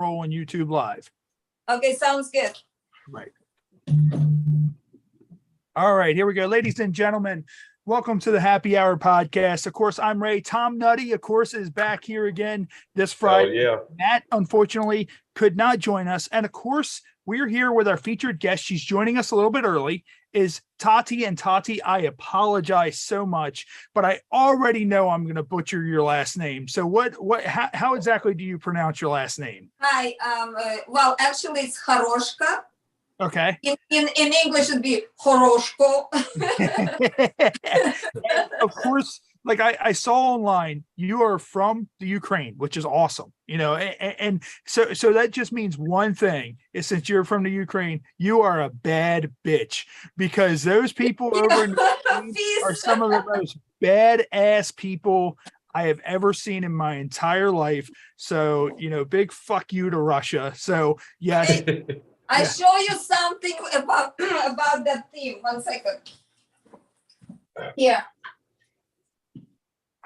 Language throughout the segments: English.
roll on YouTube Live. Okay, sounds good. Right. All right, here we go. Ladies and gentlemen, welcome to the Happy Hour podcast. Of course, I'm Ray. Tom Nutty, of course, is back here again this Friday. Oh, yeah. Matt, unfortunately, could not join us. And of course, we're here with our featured guest. She's joining us a little bit early, is Taty. And Taty, I apologize so much, but I already know I'm going to butcher your last name. So how exactly do you pronounce your last name? Hi, well, actually it's Horoshko. Okay. In English it'd be Horoshko. Of course, like I saw online, you are from the Ukraine, which is awesome, and so that just means one thing is, since you're from the Ukraine, you are a bad bitch, because those people over in the Ukraine are some of the most badass people I have ever seen in my entire life. So, big fuck you to Russia. So yes. I show you something about that theme. 1 second. Here.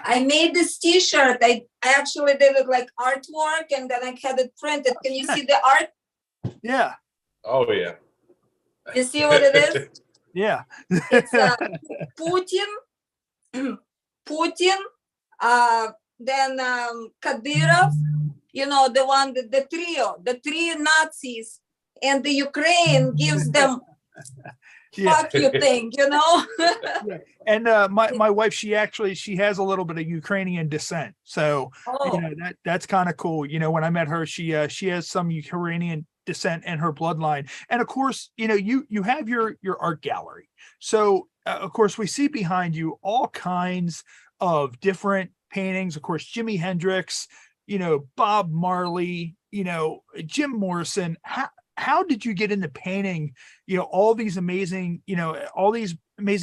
I made this t-shirt. I actually did it like artwork, and then I had it printed. Can you see the art? Yeah. Oh, yeah. You see what it is? Yeah. It's Putin, then Kadyrov, the three Nazis, and the Ukraine gives them fuck you thing, Yeah. And my wife, she has a little bit of Ukrainian descent, so that's kind of cool. When I met her, she has some Ukrainian descent in her bloodline. And of course, you have your art gallery. So of course, we see behind you all kinds of different paintings. Of course, Jimi Hendrix, Bob Marley, Jim Morrison. How did you get into painting, all these amazing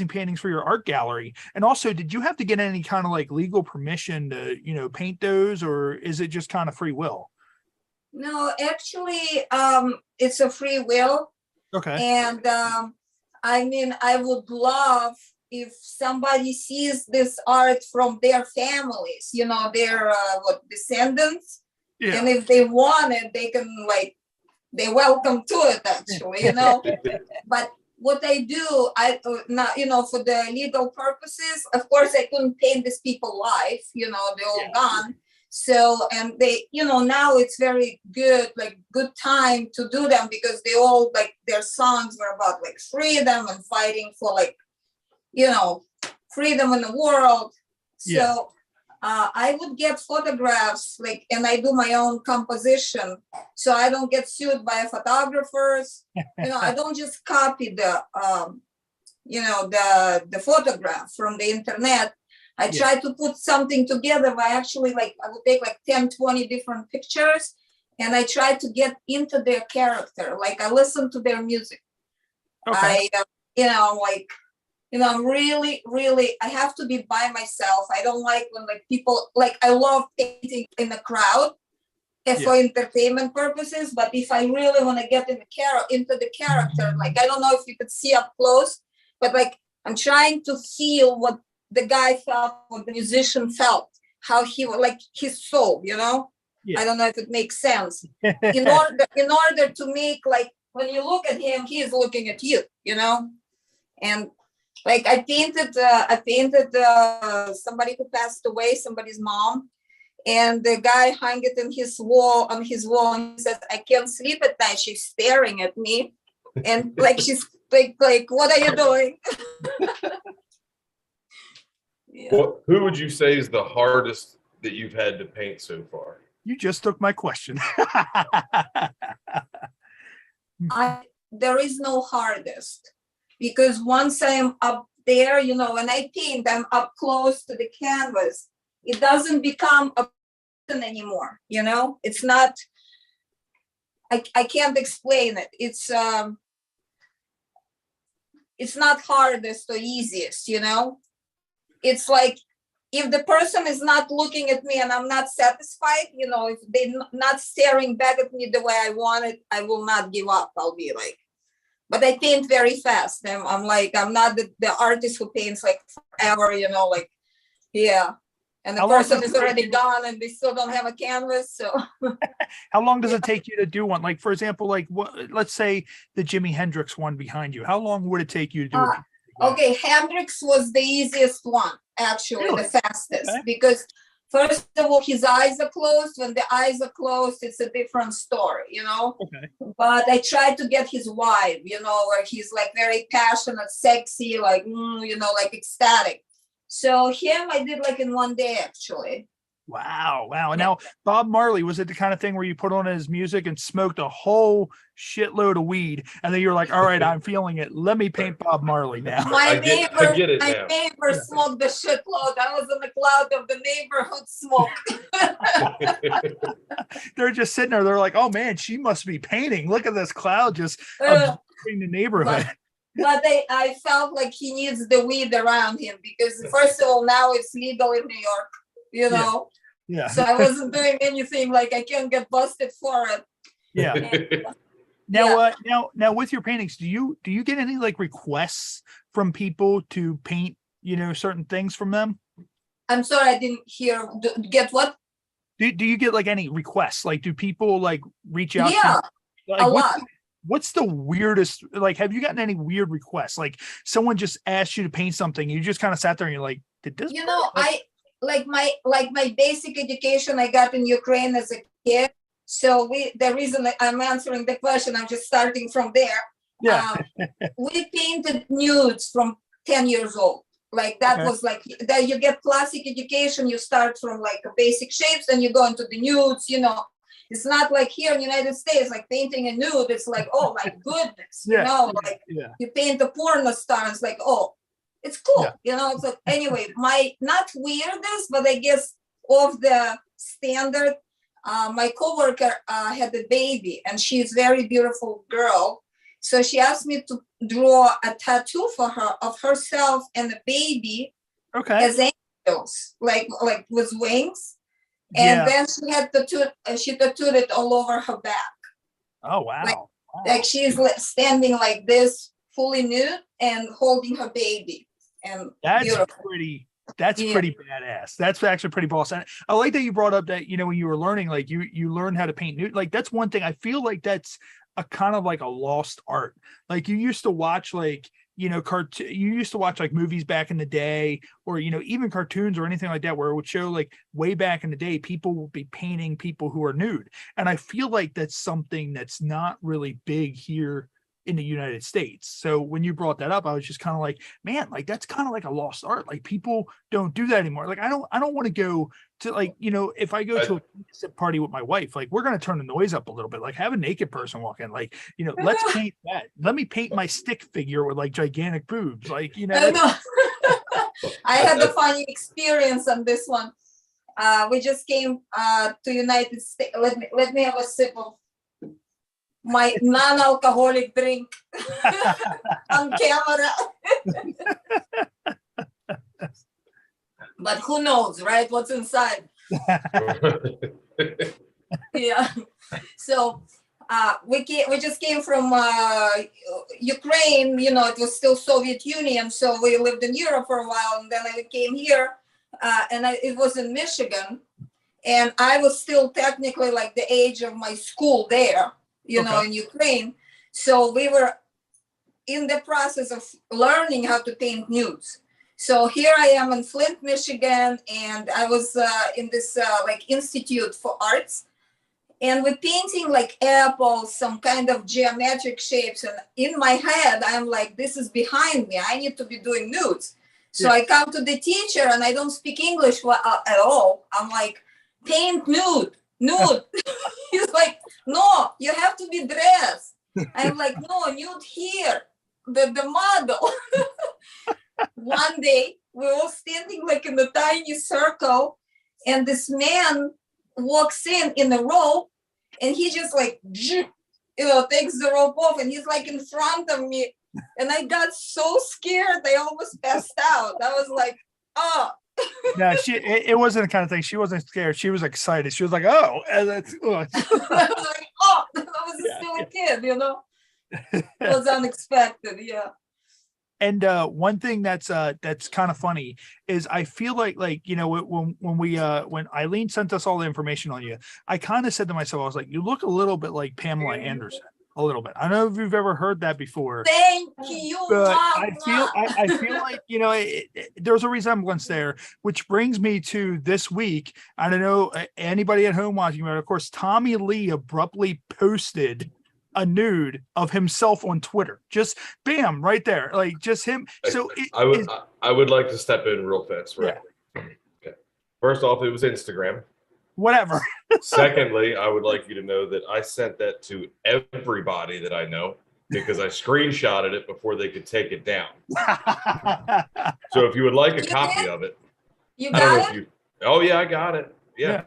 paintings for your art gallery? And also, did you have to get any kind of like legal permission to, paint those, or is it just kind of free will? No, actually, it's a free will. Okay. And I would love if somebody sees this art from their families, their descendants. Yeah. And if they want it, they can they're welcome to it, actually, But what I do, for the legal purposes, of course, I couldn't paint these people live, they're all gone. So, and they, now it's very good time to do them, because they all, their songs were about freedom and fighting for freedom in the world. So I would get photographs, and I do my own composition, so I don't get sued by photographers. I don't just copy the photograph from the internet. I try to put something together by actually I would take 10, 20 different pictures, and I try to get into their character. I listen to their music. Okay. I'm really, really, I have to be by myself. I don't like when people, I love painting in the crowd for entertainment purposes. But if I really want to get into the character, I don't know if you could see up close, but I'm trying to feel what the guy felt, what the musician felt, how he his soul, I don't know if it makes sense. In order to make when you look at him, he is looking at you, and I painted somebody who passed away, somebody's mom, and the guy hung it on his wall, and he says, I can't sleep at night. She's staring at me, and she's what are you doing? Well, who would you say is the hardest that you've had to paint so far? You just took my question. There is no hardest. Because once I'm up there, when I paint, I'm up close to the canvas. It doesn't become a person anymore, It's not, I can't explain it. It's not hardest or easiest, It's if the person is not looking at me and I'm not satisfied, if they're not staring back at me the way I want it, I will not give up. I'll be but I paint very fast. I'm not the artist who paints forever, yeah. and the person is already gone and they still don't have a canvas. So how long does it take you to do one? Like, for example, like let's say the Jimi Hendrix one behind you. How long would it take you to do it? Okay, Hendrix was the easiest one, actually, Really? the fastest, because first of all, his eyes are closed. When the eyes are closed, it's a different story, you know? Okay. But I tried to get his vibe, you know, where he's like very passionate, sexy, like, you know, like ecstatic. So him, I did like in one day, actually. Wow. Wow. And now Bob Marley, was it the kind of thing where you put on his music and smoked a whole shitload of weed and then you're like, all right, I'm feeling it. Let me paint Bob Marley now. My neighbor smoked the shitload. I was in the cloud of the neighborhood smoke. They're just sitting there. They're like, oh man, she must be painting. Look at this cloud just obscuring the neighborhood. But I felt like he needs the weed around him because first of all, now it's legal in New York, you know? Yeah. So I wasn't doing anything, like I can't get busted for it. Yeah. And, now with your paintings, do you get any like requests from people to paint, you know, certain things from them? I'm sorry, I didn't hear. Get what? Do you get like any requests? Like, do people like reach out? Yeah, to you? Like, a lot. What's the weirdest, like, have you gotten any weird requests? Like someone just asked you to paint something. You just kind of sat there and you're like, did this? You know, I like my basic education I got in Ukraine as a kid. So the reason I'm answering the question, I'm just starting from there. Yeah. We painted nudes from 10 years old. Like that was like that you get classic education. You start from like basic shapes and you go into the nudes, you know. It's not like here in the United States, like painting a nude. It's like, oh my goodness, you know, like you paint a porno star. It's like, oh, it's cool, you know. So anyway, my not weirdest, but I guess of the standard. My coworker had a baby, and she's a very beautiful girl. So she asked me to draw a tattoo for her of herself and the baby as angels, like with wings. And then she tattooed it all over her back. Oh, wow. Like she's standing like this, fully nude and holding her baby. And that's pretty badass. That's actually pretty boss. And I like that you brought up that, you know, when you were learning, like you learned how to paint nude. Like that's one thing I feel like that's a kind of like a lost art. Like you used to watch like, you know, you used to watch like movies back in the day, or, you know, even cartoons or anything like that, where it would show like way back in the day, people would be painting people who are nude. And I feel like that's something that's not really big here in the United States. So when you brought that up, I was just kind of like, man, like that's kind of like a lost art. Like people don't do that anymore. Like I don't want to go to, like, you know, if I go to a party with my wife, like we're going to turn the noise up a little bit, like have a naked person walk in, like, you know, let's paint that. Let me paint my stick figure with like gigantic boobs. Like, you know, I had a funny experience on this one. We just came to United States. Let me have a sip of my non-alcoholic drink on camera. But who knows, right? What's inside? Yeah. So we just came from Ukraine. You know, it was still Soviet Union, so we lived in Europe for a while, and then I came here, and it was in Michigan, and I was still technically like the age of my school there. You know, in Ukraine. So we were in the process of learning how to paint nudes. So here I am in Flint, Michigan, and I was in this like Institute for Arts, and we're painting like apples, some kind of geometric shapes. And in my head, I'm like, this is behind me. I need to be doing nudes. So I come to the teacher and I don't speak English at all. I'm like, paint nude. He's like, no, you have to be dressed. I'm like, no, nude here, the model. One day we're all standing like in a tiny circle, and this man walks in a robe, and he just like, you know, takes the rope off, and he's like in front of me, and I got so scared I almost passed out. I was like, oh. No, it wasn't the kind of thing. She wasn't scared. She was excited. She was like, oh, and that's I was like, oh, I was still a kid, you know. It was unexpected, yeah. And one thing that's kind of funny is I feel like when Eileen sent us all the information on you, I kind of said to myself, I was like, you look a little bit like Pamela Anderson, a little bit. I don't know if you've ever heard that before. Thank you. But I feel like there's a resemblance there, which brings me to this week. I don't know anybody at home watching, but of course, Tommy Lee abruptly posted a nude of himself on Twitter. Just bam, right there, like just him. So I would like to step in real fast, right? Yeah. Okay. First off, it was Instagram. Whatever. Secondly, I would like you to know that I sent that to everybody that I know because I screenshotted it before they could take it down. So if you would like a copy of it, you got it? Oh yeah, I got it. Yeah.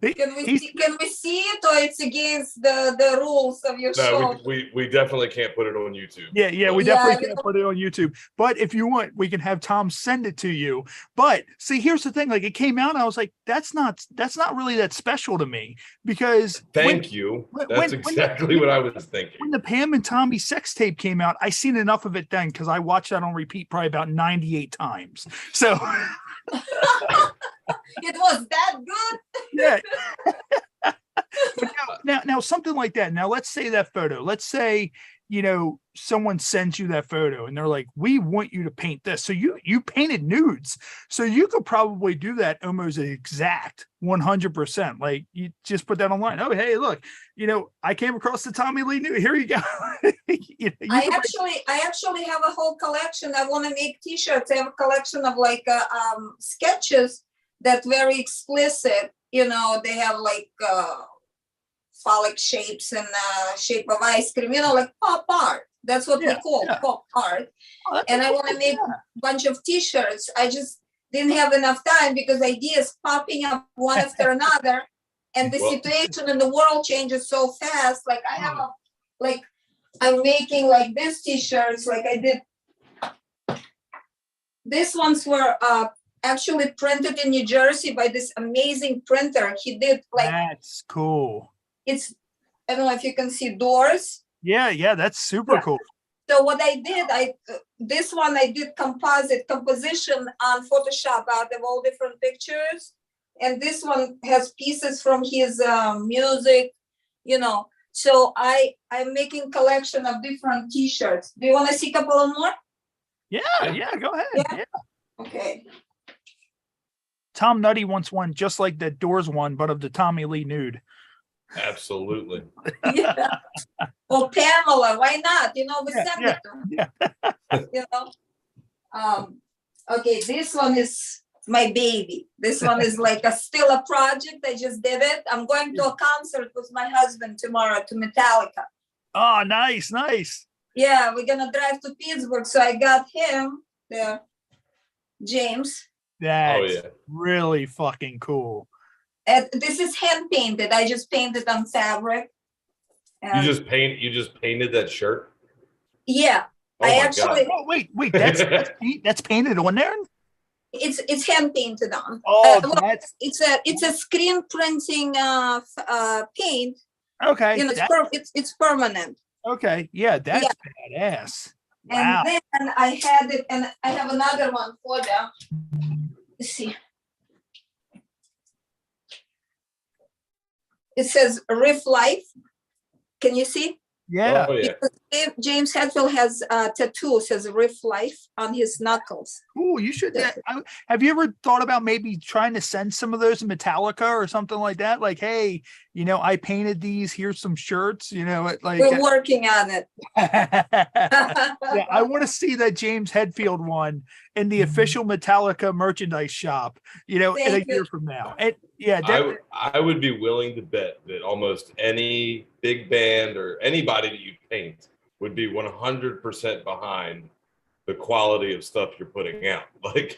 Can we see it, or it's against the rules of your show? No, we definitely can't put it on YouTube. Yeah, we definitely can't put it on YouTube. But if you want, we can have Tom send it to you. But see, here's the thing: like it came out, and I was like, that's not really that special to me because. Thank you. That's exactly what I was thinking. When the Pam and Tommy sex tape came out, I seen enough of it then because I watched that on repeat probably about 98 times. So. It was that good. Yeah. But now something like that. Now let's say that photo. Let's say someone sends you that photo and they're like, we want you to paint this. So you painted nudes. So you could probably do that almost exact 100%. Like you just put that online. Oh, hey, look, I came across the Tommy Lee nude. Here you go. I actually have a whole collection. I want to make t-shirts. I have a collection of sketches that very explicit. They have phallic shapes and shape of ice cream, like pop art. That's what we call pop art. Oh, and I want to make a bunch of t-shirts. I just didn't have enough time because ideas popping up one after another. And the situation in the world changes so fast. Like I have I'm making this t-shirts, like I did. These ones were actually printed in New Jersey by this amazing printer. He did that's cool. I don't know if you can see doors. Yeah, that's super cool. So what I did, this one I did composition on Photoshop out of all different pictures. And this one has pieces from his music, So I'm making collection of different t-shirts. Do you want to see a couple of more? Yeah, go ahead. Yeah. Okay. Tom Nutty wants one just like the Doors one, but of the Tommy Lee nude. Absolutely. Yeah. Or Pamela, why not? We send it to her. Okay, this one is my baby. This one is still a project. I just did it. I'm going to a concert with my husband tomorrow to Metallica. Oh, nice. Yeah, we're gonna drive to Pittsburgh. So I got him there, James. That's really fucking cool. This is hand painted. I just painted on fabric. You just painted that shirt? Yeah. Oh I actually. Oh, wait. That's painted on there. It's hand painted on. Oh, it's a screen printing paint. Okay. It's permanent. Okay. Yeah, that's badass. Wow. And then I had it, and I have another one for them. Let's see. It says Riff Life. Can you see? Yeah. Oh, yeah. James Hetfield has a tattoo says Riff Life on his knuckles. Ooh, you should. Have you ever thought about maybe trying to send some of those to Metallica or something like that? Like, hey, I painted these. Here's some shirts. We're working on it. Yeah, I want to see that James Hetfield one in the official Metallica merchandise shop. In a year from now. And I would be willing to bet that almost any big band or anybody that you paint would be 100% behind the quality of stuff you're putting out.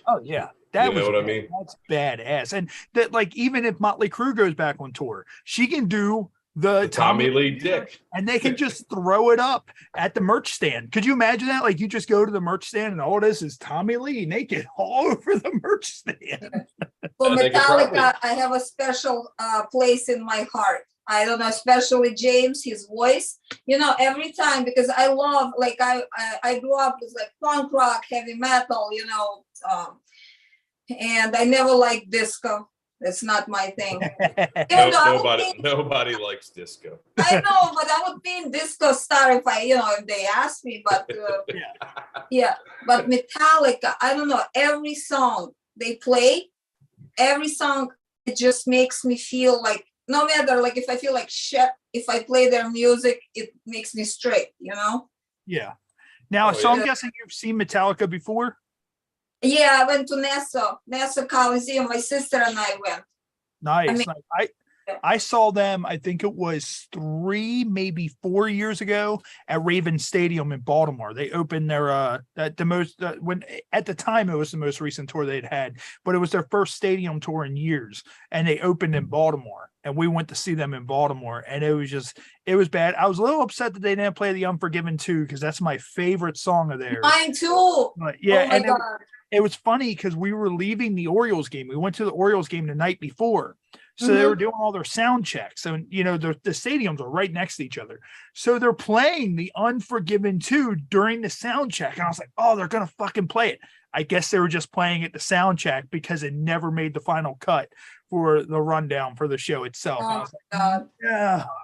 Oh yeah, what I mean? That's badass. And that, even if Motley Crue goes back on tour, she can do the Tommy Lee dick, and they can just throw it up at the merch stand. Could you imagine that? You just go to the merch stand and all this is Tommy Lee naked all over the merch stand. For Metallica, I have a special place in my heart. I don't know, especially James, his voice, you know, every time, because I love, like, I grew up with like punk rock, heavy metal, you know, and I never liked disco. That's not my thing. Nobody likes disco. I know, but I would be in disco star if if they asked me, but yeah, but Metallica, I don't know, every song they play, every song, it just makes me feel like, no matter, like, if I feel like shit, if I play their music, it makes me straight, you know? Yeah. Now, I'm guessing you've seen Metallica before? Yeah, I went to Nassau Coliseum. My sister and I went. Nice. I saw them, I think it was 3, maybe 4 years ago at Raven Stadium in Baltimore. They opened their at the time it was the most recent tour they'd had, but it was their first stadium tour in years, and they opened in Baltimore, and we went to see them in Baltimore, and it was bad. I was a little upset that they didn't play The Unforgiven 2 because that's my favorite song of theirs. Mine too. But yeah, oh my God. It was funny because we were leaving the Orioles game. We went to the Orioles game the night before. So they were doing all their sound checks. And, the stadiums are right next to each other. So they're playing The Unforgiven 2 during the sound check. And I was like, oh, they're going to fucking play it. I guess they were just playing it the sound check because it never made the final cut for the rundown for the show itself. Oh, I was my God.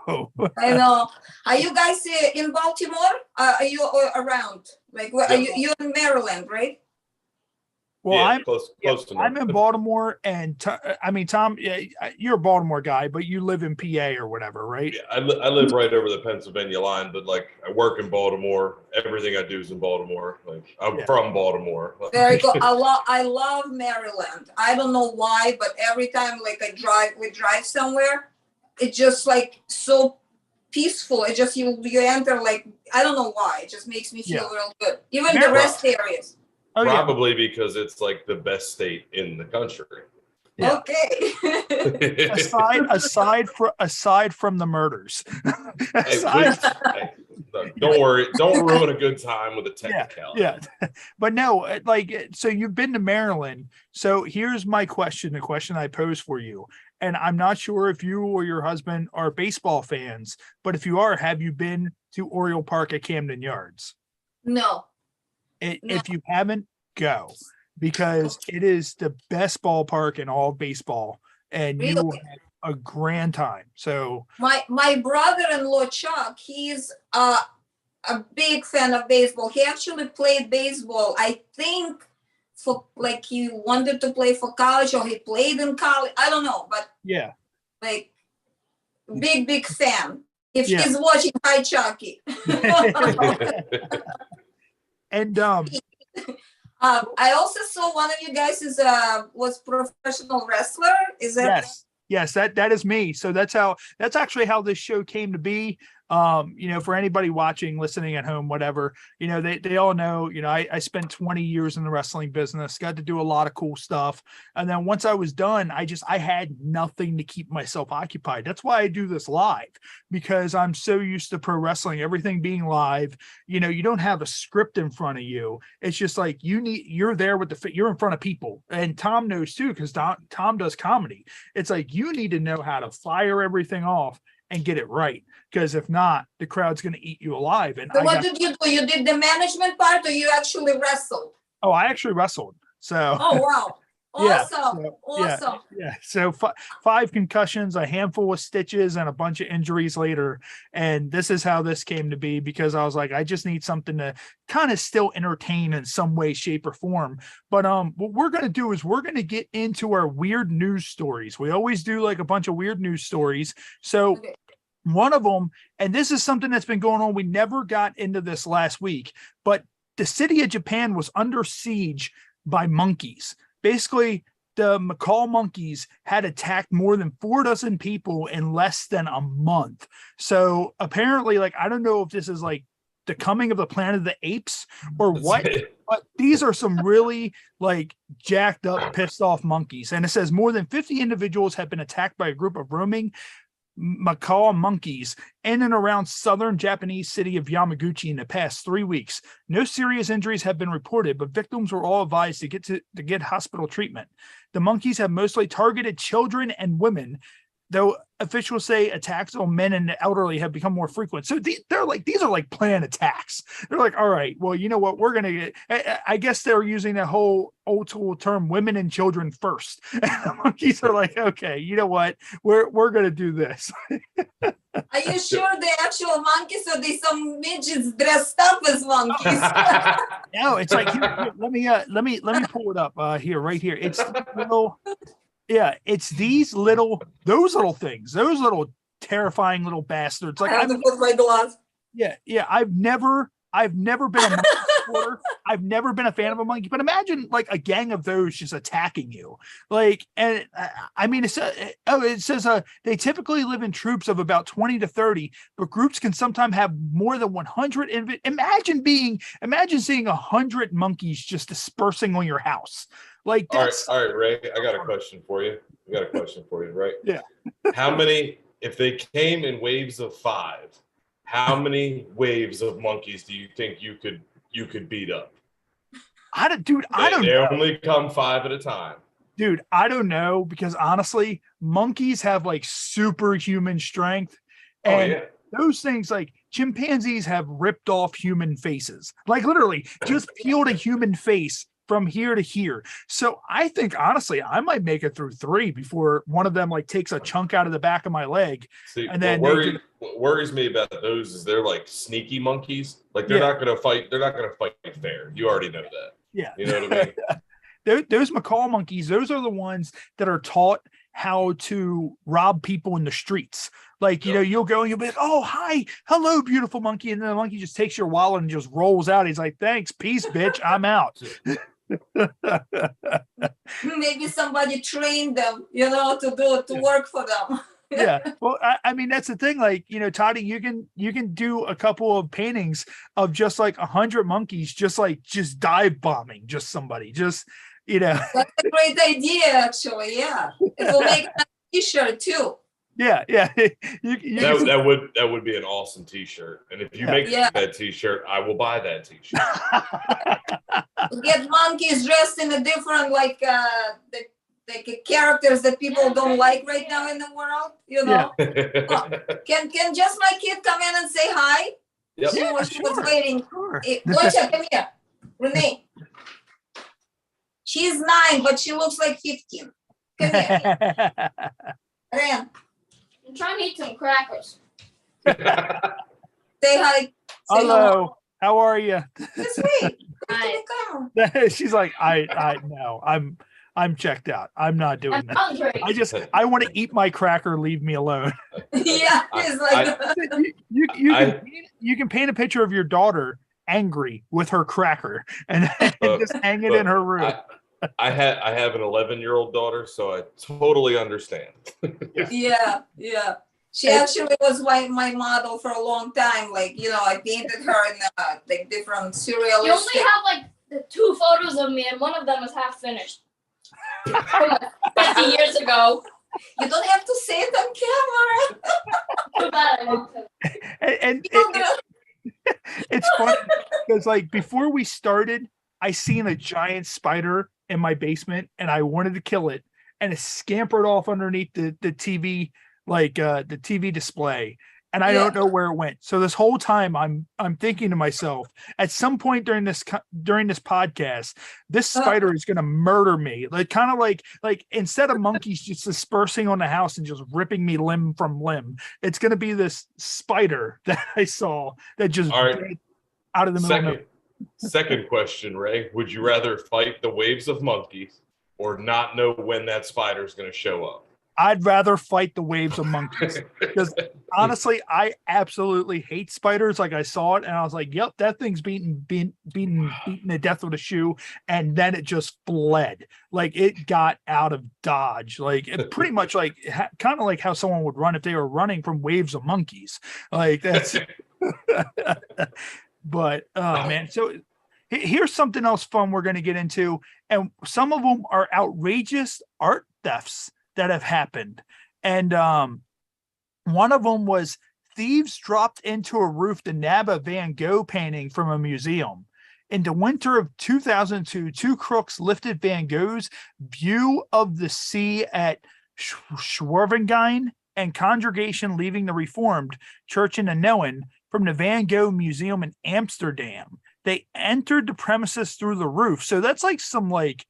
no. I know. Are you guys in Baltimore? Are you around? Like, you're in Maryland, right? Well, yeah, I'm close to I'm in Baltimore, and Tom, you're a Baltimore guy, but you live in PA or whatever, right? Yeah, I live right over the Pennsylvania line, but like I work in Baltimore. Everything I do is in Baltimore. Like I'm from Baltimore. Very good. I love Maryland. I don't know why, but every time like we drive somewhere, it's just like so peaceful. It just you enter, like, I don't know why. It just makes me feel real good. Even the rest areas. Oh, probably because it's like the best state in the country. Yeah. Okay. aside from the murders. Don't worry. Don't ruin a good time with a technicality. Yeah. But no, like, so you've been to Maryland. So here's my question, the question I pose for you. And I'm not sure if you or your husband are baseball fans, but if you are, have you been to Oriole Park at Camden Yards? No. If you haven't, go, because it is the best ballpark in all of baseball, and you will have a grand time. So my brother-in-law Chuck, he's a big fan of baseball. He actually played baseball, I think, for like he wanted to play for college, or he played in college. I don't know, but yeah, like big fan. If he's watching, hi Chucky. And I also saw one of you guys was professional wrestler. Is that? Yes, that is me. So that's actually how this show came to be. For anybody watching, listening at home, whatever, they all know, I spent 20 years in the wrestling business, got to do a lot of cool stuff. And then once I was done, I had nothing to keep myself occupied. That's why I do this live, because I'm so used to pro wrestling, everything being live. You don't have a script in front of you. It's just like you're there with you're in front of people. And Tom knows too, because Tom does comedy. It's like you need to know how to fire everything off and get it right, because if not, the crowd's going to eat you alive. And so what did you do? You did the management part, or you actually wrestled? Oh, I actually wrestled. So. Oh wow! Awesome, awesome. Yeah. So 5 concussions, a handful of stitches, and a bunch of injuries later. And this is how this came to be, because I was like, I just need something to kind of still entertain in some way, shape, or form. But what we're going to do is we're going to get into our weird news stories. We always do like a bunch of weird news stories. So one of them, and this is something that's been going on, we never got into this last week, but the city of Japan was under siege by monkeys. Basically, the macaw monkeys had attacked more than 4 dozen people in less than a month. So apparently, like, I don't know if this is like the coming of the Planet of the Apes or what, but these are some really like jacked up, pissed off monkeys. And it says more than 50 individuals have been attacked by a group of roaming macaw monkeys in and around southern Japanese city of Yamaguchi in the past 3 weeks. No serious injuries have been reported, but victims were all advised to get hospital treatment. The monkeys have mostly targeted children and women. though officials say attacks on men and the elderly have become more frequent. So these are like planned attacks. They're like, all right, well, you know what? We're going to get, I guess they're using that whole old school term, women and children first. And the monkeys are like, okay, you know what? We're going to do this. Are you sure the actual monkeys or they some midgets dressed up as monkeys? No, it's like, here, let me pull it up here, right here. It's little, yeah, it's those little things, those little terrifying little bastards. Like, I have to put my gloves. Yeah. I've never been a monkey supporter. I've never been a fan of a monkey, but imagine like a gang of those just attacking you. Like, and I mean, it says they typically live in troops of about 20 to 30, but groups can sometimes have more than 100. Imagine seeing 100 monkeys just dispersing on your house. Like, that's all right, Ray, I got a question for you. Right? Yeah. How many, if they came in waves of 5, how many waves of monkeys do you think you could beat up? I don't know. They only come 5 at a time. Dude, I don't know, because honestly, monkeys have like superhuman strength. And those things, like chimpanzees have ripped off human faces, like literally just peeled a human face from here to here. So I think honestly, I might make it through 3 before one of them like takes a chunk out of the back of my leg. See, and then what worries me about those is they're like sneaky monkeys. Like they're not going to fight. They're not going to fight fair. You already know that. Yeah. You know what I mean? Those macaw monkeys, those are the ones that are taught how to rob people in the streets. Like, you know, you'll go and you'll be like, oh, hi, hello, beautiful monkey. And then the monkey just takes your wallet and just rolls out. He's like, thanks, peace, bitch, I'm out. Maybe somebody trained them, you know, to work for them. Yeah. Well, I mean, that's the thing. Like, you know, Taty, you can do a couple of paintings of just like 100 monkeys, just dive bombing, just somebody, just, you know. That's a great idea, actually. Yeah. It will make a t-shirt too. Yeah. That would be an awesome t-shirt. And if you make that t-shirt, I will buy that t-shirt. Get monkeys dressed in a different, like the characters that people don't like right now in the world, you know. Can just my kid come in and say hi? Yep. She was waiting. Sure. Gotcha, come here. Renee. She's 9, but she looks like 15. Come here. Ren. I'm trying to eat some crackers. Say hi. Say hello. How are you? This way. Hi. She's like, I no, I'm checked out. I'm not doing I'm that. hungry. I want to eat my cracker. Leave me alone. Yeah, it's like you can paint a picture of your daughter angry with her cracker and just hang it in her room. I have an 11-year-old daughter, so I totally understand. Yeah. She actually was my model for a long time. Like, you know, I painted her in like different surrealistic. You only have like the 2 photos of me, and one of them is half finished. From like 50 years ago. You don't have to say it on camera. Too bad I want to. And it's funny because like before we started, I seen a giant spider in my basement and I wanted to kill it, and it scampered off underneath the TV, like the TV display, and I don't know where it went. So this whole time I'm thinking to myself, at some point during this podcast, this spider is going to murder me. Like kind of like instead of monkeys just dispersing on the house and just ripping me limb from limb, it's going to be this spider that I saw that just out of the middle. Second question, Ray. Would you rather fight the waves of monkeys or not know when that spider is going to show up? I'd rather fight the waves of monkeys because honestly, I absolutely hate spiders. Like I saw it and I was like, yep, that thing's beaten to death with a shoe. And then it just fled. Like it got out of dodge. Like it pretty much like kind of like how someone would run if they were running from waves of monkeys. Like that's, but man, so here's something else fun we're going to get into. And some of them are outrageous art thefts that have happened. And one of them was thieves dropped into a roof to nab a Van Gogh painting from a museum. In the winter of 2002, 2 crooks lifted Van Gogh's View of the Sea at Schwervengein and congregation leaving the Reformed Church in Anneuwen from the Van Gogh Museum in Amsterdam. They entered the premises through the roof. So that's like some like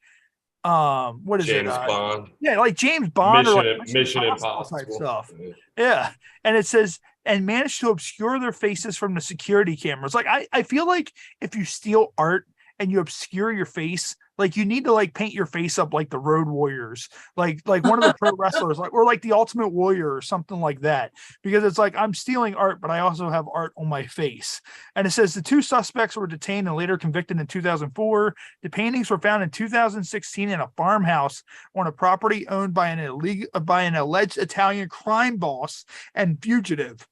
what is James it? Bond. Yeah, like James Bond or like Mission Impossible type Impossible stuff. Yeah. And it says, and managed to obscure their faces from the security cameras. Like I feel like if you steal art and you obscure your face, like you need to like paint your face up like the Road Warriors, like one of the pro wrestlers, like or like the Ultimate Warrior or something like that. Because it's like I'm stealing art, but I also have art on my face. And it says the two suspects were detained and later convicted in 2004. The paintings were found in 2016 in a farmhouse on a property owned by an alleged Italian crime boss and fugitive.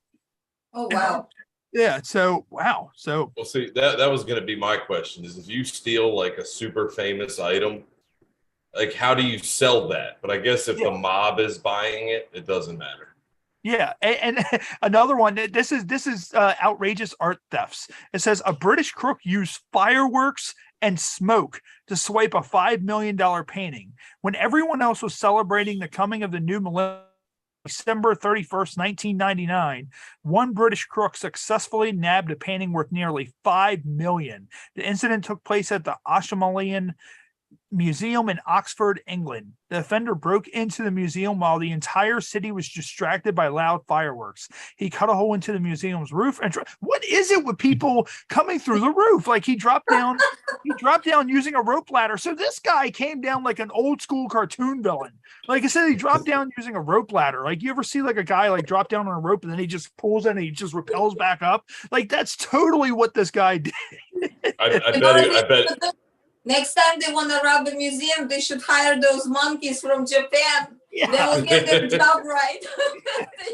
Oh wow. Yeah. So wow. So well, see that was going to be my question: is if you steal like a super famous item, like how do you sell that? But I guess if the mob is buying it, it doesn't matter. Yeah, and another one. This is outrageous art thefts. It says a British crook used fireworks and smoke to swipe a $5 million painting when everyone else was celebrating the coming of the new millennium. December 31st, 1999, one British crook successfully nabbed a painting worth nearly $5 million. The incident took place at the Ashmolean Museum in Oxford, England. The offender broke into the museum while the entire city was distracted by loud fireworks. He cut a hole into the museum's roof and what is it with people coming through the roof? Like he dropped down using a rope ladder. So this guy came down like an old school cartoon villain. Like I said, he dropped down using a rope ladder. Like you ever see like a guy like drop down on a rope and then he just pulls it and he just rappels back up? Like that's totally what this guy did. I bet. Next time they want to rob a museum, they should hire those monkeys from Japan. Yeah. They will get their job right.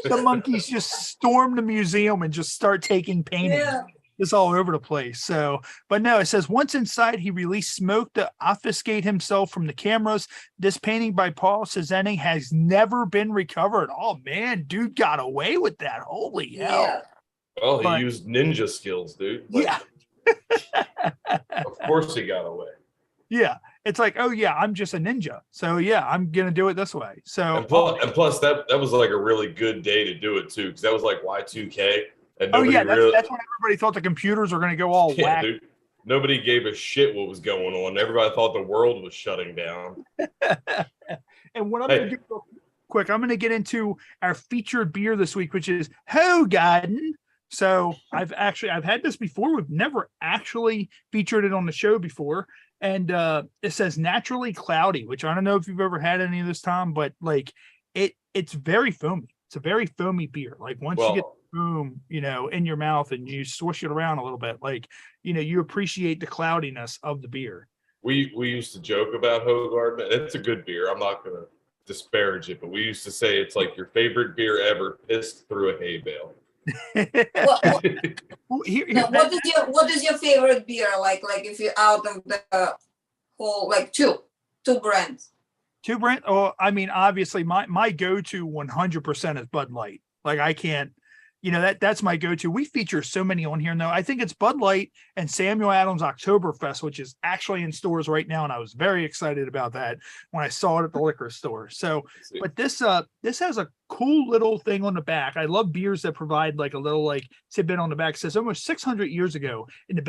The monkeys just storm the museum and just start taking paintings. Yeah. It's all over the place. So, but no, it says once inside, he released smoke to obfuscate himself from the cameras. This painting by Paul Cézanne has never been recovered. Oh man, dude got away with that. Holy hell. Well, he used ninja skills, dude. Like, yeah. Of course he got away. Yeah, it's like, oh yeah, I'm just a ninja, so yeah, I'm gonna do it this way. So and plus that was like a really good day to do it too, because that was like Y2K, and that's when everybody thought the computers were gonna go all whack. Dude, nobody gave a shit what was going on. Everybody thought the world was shutting down. And what I'm gonna do real quick, I'm gonna get into our featured beer this week, which is Hoegaarden. So I've had this before. We've never actually featured it on the show before. And it says naturally cloudy, which I don't know if you've ever had any of this, Tom, but like it's very foamy. It's a very foamy beer. Like once you get the foam, in your mouth and you swish it around a little bit, like, you appreciate the cloudiness of the beer. We used to joke about Hoegaarden. It's a good beer. I'm not going to disparage it, but we used to say it's like your favorite beer ever pissed through a hay bale. What is your favorite beer? Like if you're out of the whole, like two brands. Two brands. Oh, I mean, obviously my go-to 100% is Bud Light. Like I can't, that's my go-to. We feature so many on here now. I think it's Bud Light and Samuel Adams Oktoberfest, which is actually in stores right now, and I was very excited about that when I saw it at the liquor store. So, but this has a cool little thing on the back. I love beers that provide like a little like tidbit on the back. It says almost 600 years ago in the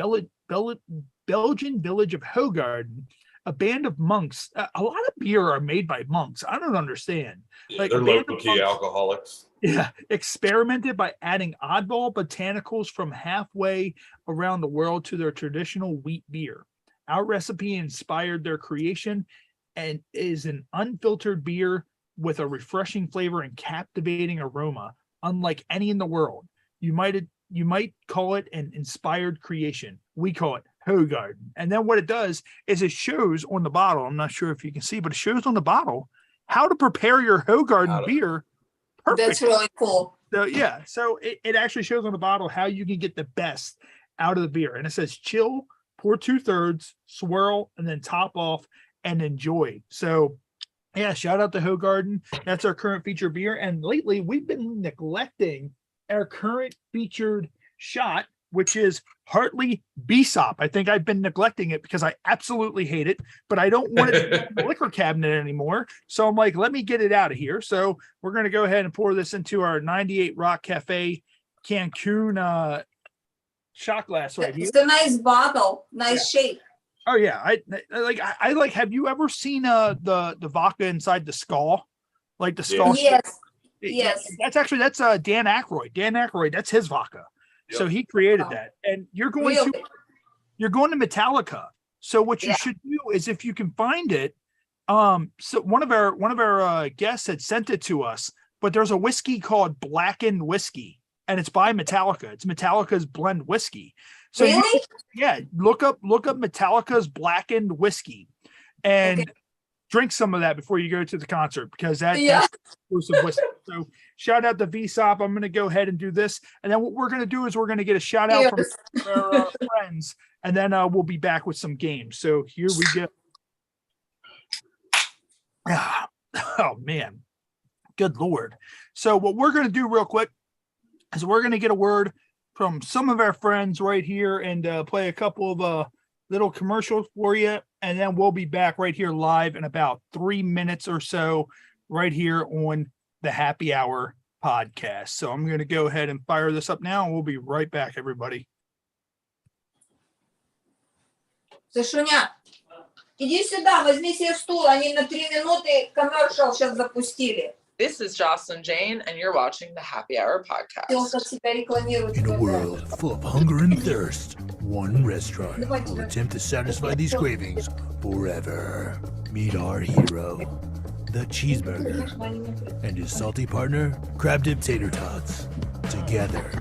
Belgian village of Hoegaarden, a band of monks. A lot of beer are made by monks. I don't understand. Yeah, like they're low-key alcoholics. Yeah, experimented by adding oddball botanicals from halfway around the world to their traditional wheat beer. Our recipe inspired their creation and is an unfiltered beer with a refreshing flavor and captivating aroma, unlike any in the world. You might call it an inspired creation. We call it Hoegaarden. And then what it does is it shows on the bottle. I'm not sure if you can see, but it shows on the bottle how to prepare your Hoegaarden beer. Perfect. That's really cool. So yeah, so it actually shows on the bottle how you can get the best out of the beer. And it says chill, pour 2/3, swirl, and then top off and enjoy. So yeah, shout out to Hoegaarden. That's our current featured beer. And lately we've been neglecting our current featured shot, which is Hartley Bsop. I think I've been neglecting it because I absolutely hate it, but I don't want it in the liquor cabinet anymore. So I'm like, let me get it out of here. So we're going to go ahead and pour this into our 98 Rock Cafe Cancun shot glass right here. It's a nice bottle, nice shape. Oh yeah, I like. Have you ever seen the vodka inside the skull, like the skull? Yes. That's Dan Aykroyd. Dan Aykroyd, that's his vodka. Yep. So he created that. And you're going to Metallica. So what you should do is, if you can find it, so one of our guests had sent it to us, but there's a whiskey called Blackened Whiskey, and it's by Metallica. It's Metallica's blend whiskey. So really? Look up Metallica's Blackened Whiskey and drink some of that before you go to the concert, because that's exclusive whiskey. So shout out to VSOP. I'm going to go ahead and do this. And then what we're going to do is we're going to get a shout out from our friends, and then we'll be back with some games. So here we go. Oh man, good Lord. So what we're going to do real quick is we're going to get a word from some of our friends right here and play a couple of little commercials for you. And then we'll be back right here live in about 3 minutes or so right here on the Happy Hour podcast. So I'm going to go ahead and fire this up now, and we'll be right back, everybody. Сашуня, иди сюда, возьми себе стул, они на 3 минуты коммершал сейчас запустили. This is Jocelyn Jane, and you're watching the Happy Hour podcast. In a world full of hunger and thirst, one restaurant will attempt to satisfy these cravings forever. Meet our hero, the cheeseburger, and his salty partner, crab dip tater tots. Together,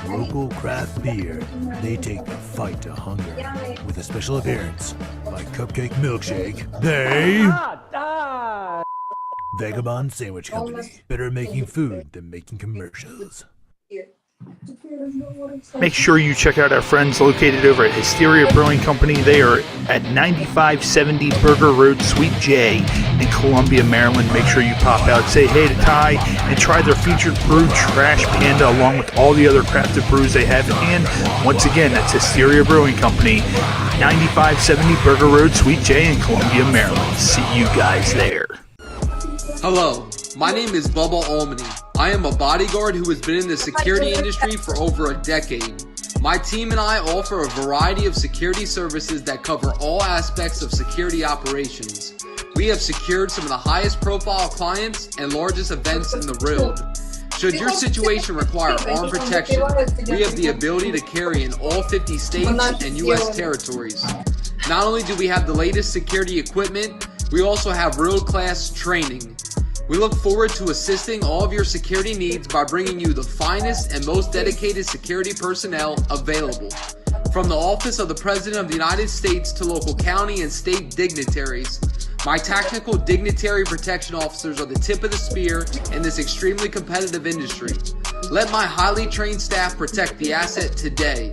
local craft beer, they take the fight to hunger. With a special appearance by Cupcake Milkshake, they... Vagabond Sandwich Company. Better making food than making commercials. Make sure you check out our friends located over at Hysteria Brewing Company. They are at 9570 Burger Road, Suite J in Columbia, Maryland. Make sure you pop out, say hey to Ty, and try their featured brew, Trash Panda, along with all the other crafted brews they have in hand. Once again, that's Hysteria Brewing Company, 9570 Burger Road, Suite J in Columbia, Maryland. See you guys there. Hello, my name is Bubba Almany. I am a bodyguard who has been in the security industry for over a decade. My team and I offer a variety of security services that cover all aspects of security operations. We have secured some of the highest profile clients and largest events in the world. Should your situation require armed protection, we have the ability to carry in all 50 states and U.S. territories. Not only do we have the latest security equipment, we also have world-class training. We look forward to assisting all of your security needs by bringing you the finest and most dedicated security personnel available. From the Office of the President of the United States to local county and state dignitaries, my tactical dignitary protection officers are the tip of the spear in this extremely competitive industry. Let my highly trained staff protect the asset today.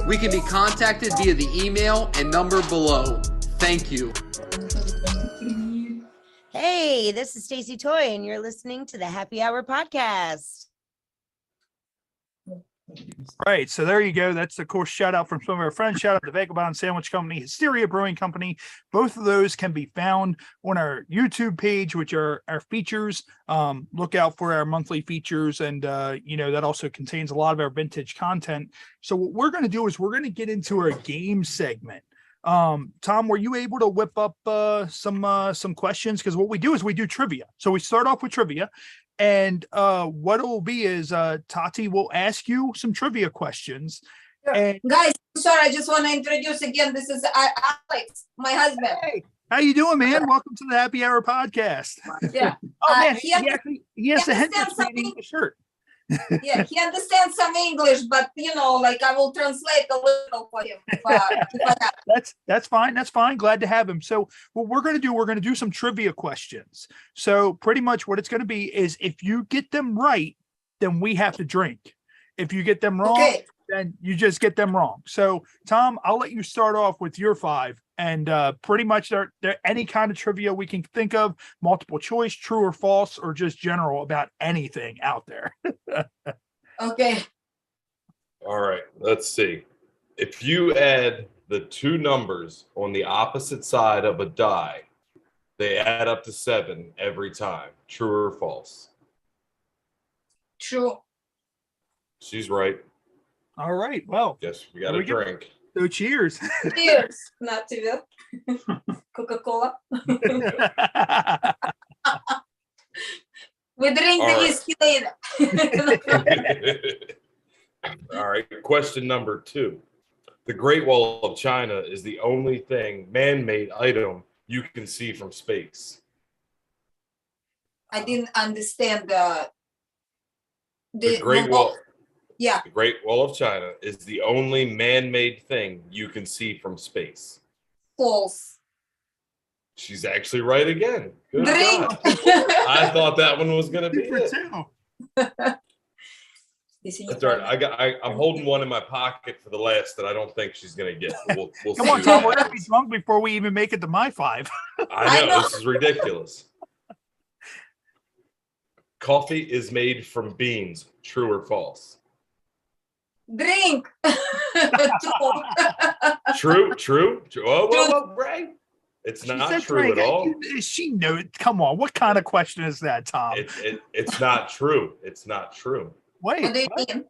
We can be contacted via the email and number below. Thank you. Hey, this is Stacy Toy, and you're listening to the Happy Hour podcast. Right, so there you go. That's, of course, shout out from some of our friends. Shout out to Vagabond Sandwich Company, Hysteria Brewing Company. Both of those can be found on our YouTube page, which are our features. Look out for our monthly features, and that also contains a lot of our vintage content. So what we're going to do is we're going to get into our game segment. Tom, were you able to whip up some questions? Because what we do is we do trivia. So we start off with trivia, and what it will be is Taty will ask you some trivia questions. Sure. And guys, sorry, I just want to introduce again. This is Alex, my husband. Hey, how you doing, man? Welcome to the Happy Hour podcast. Yeah. Oh man, he has a headset reading the shirt. Yeah, he understands some English, but I will translate a little for him. If I have. That's fine. That's fine. Glad to have him. So what we're going to do some trivia questions. So pretty much what it's going to be is, if you get them right, then we have to drink. If you get them wrong, then you just get them wrong. So Tom, I'll let you start off with your 5, and pretty much they're any kind of trivia we can think of, multiple choice, true or false, or just general about anything out there. Okay. All right, let's see. If you add the two numbers on the opposite side of a die, they add up to 7 every time. True or false? True. She's right. All right. Well, Guess we got Here a we go. drink. so cheers. Cheers. На тебе. Coca-Cola. We drink the All right. whiskey later. All right, question number 2. The Great Wall of China is the only man-made item you can see from space. I didn't understand the Great Wall. Yeah. The Great Wall of China is the only man-made thing you can see from space. False. She's actually right again. Good Drink. God. I thought that one was going to be Two for it. two. That's all right. I'm holding one in my pocket for the last that I don't think she's going to get. We'll Come see on, what Tom. We're gonna be happens. drunk before we even make it to my 5. I I know, know. this is ridiculous. Coffee is made from beans. True or false? Drink. True. Whoa, Ray. It's She not said true drink. at all. She knows. Come on. What kind of question is that, Tom? It's not true. It's not true. What do Wait. you What? mean?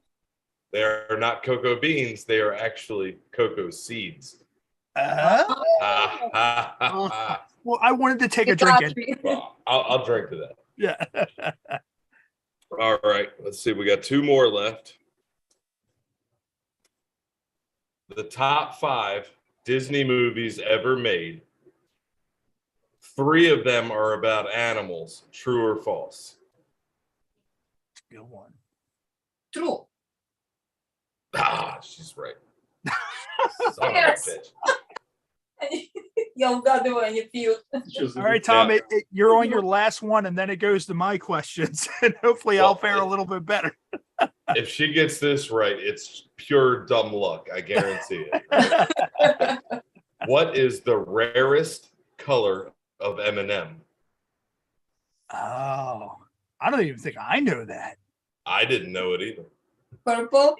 They're not cocoa beans. They are actually cocoa seeds. Oh. Well, I wanted to take a drink. Well, I'll drink to that. Yeah. All right. Let's see. We got 2 more left. The top 5 Disney movies ever made. 3 of them are about animals. True or false? Good one. True. Ah, she's right. Son of a Yes. bitch. Я угадываю, не пьют. All right, Tom. Yeah. You're on your last one, and then it goes to my questions, and hopefully I'll fare a little bit better. If she gets this right, it's pure dumb luck. I guarantee it. What is the rarest color of M&M? Oh, I don't even think I know that. I didn't know it either. Purple.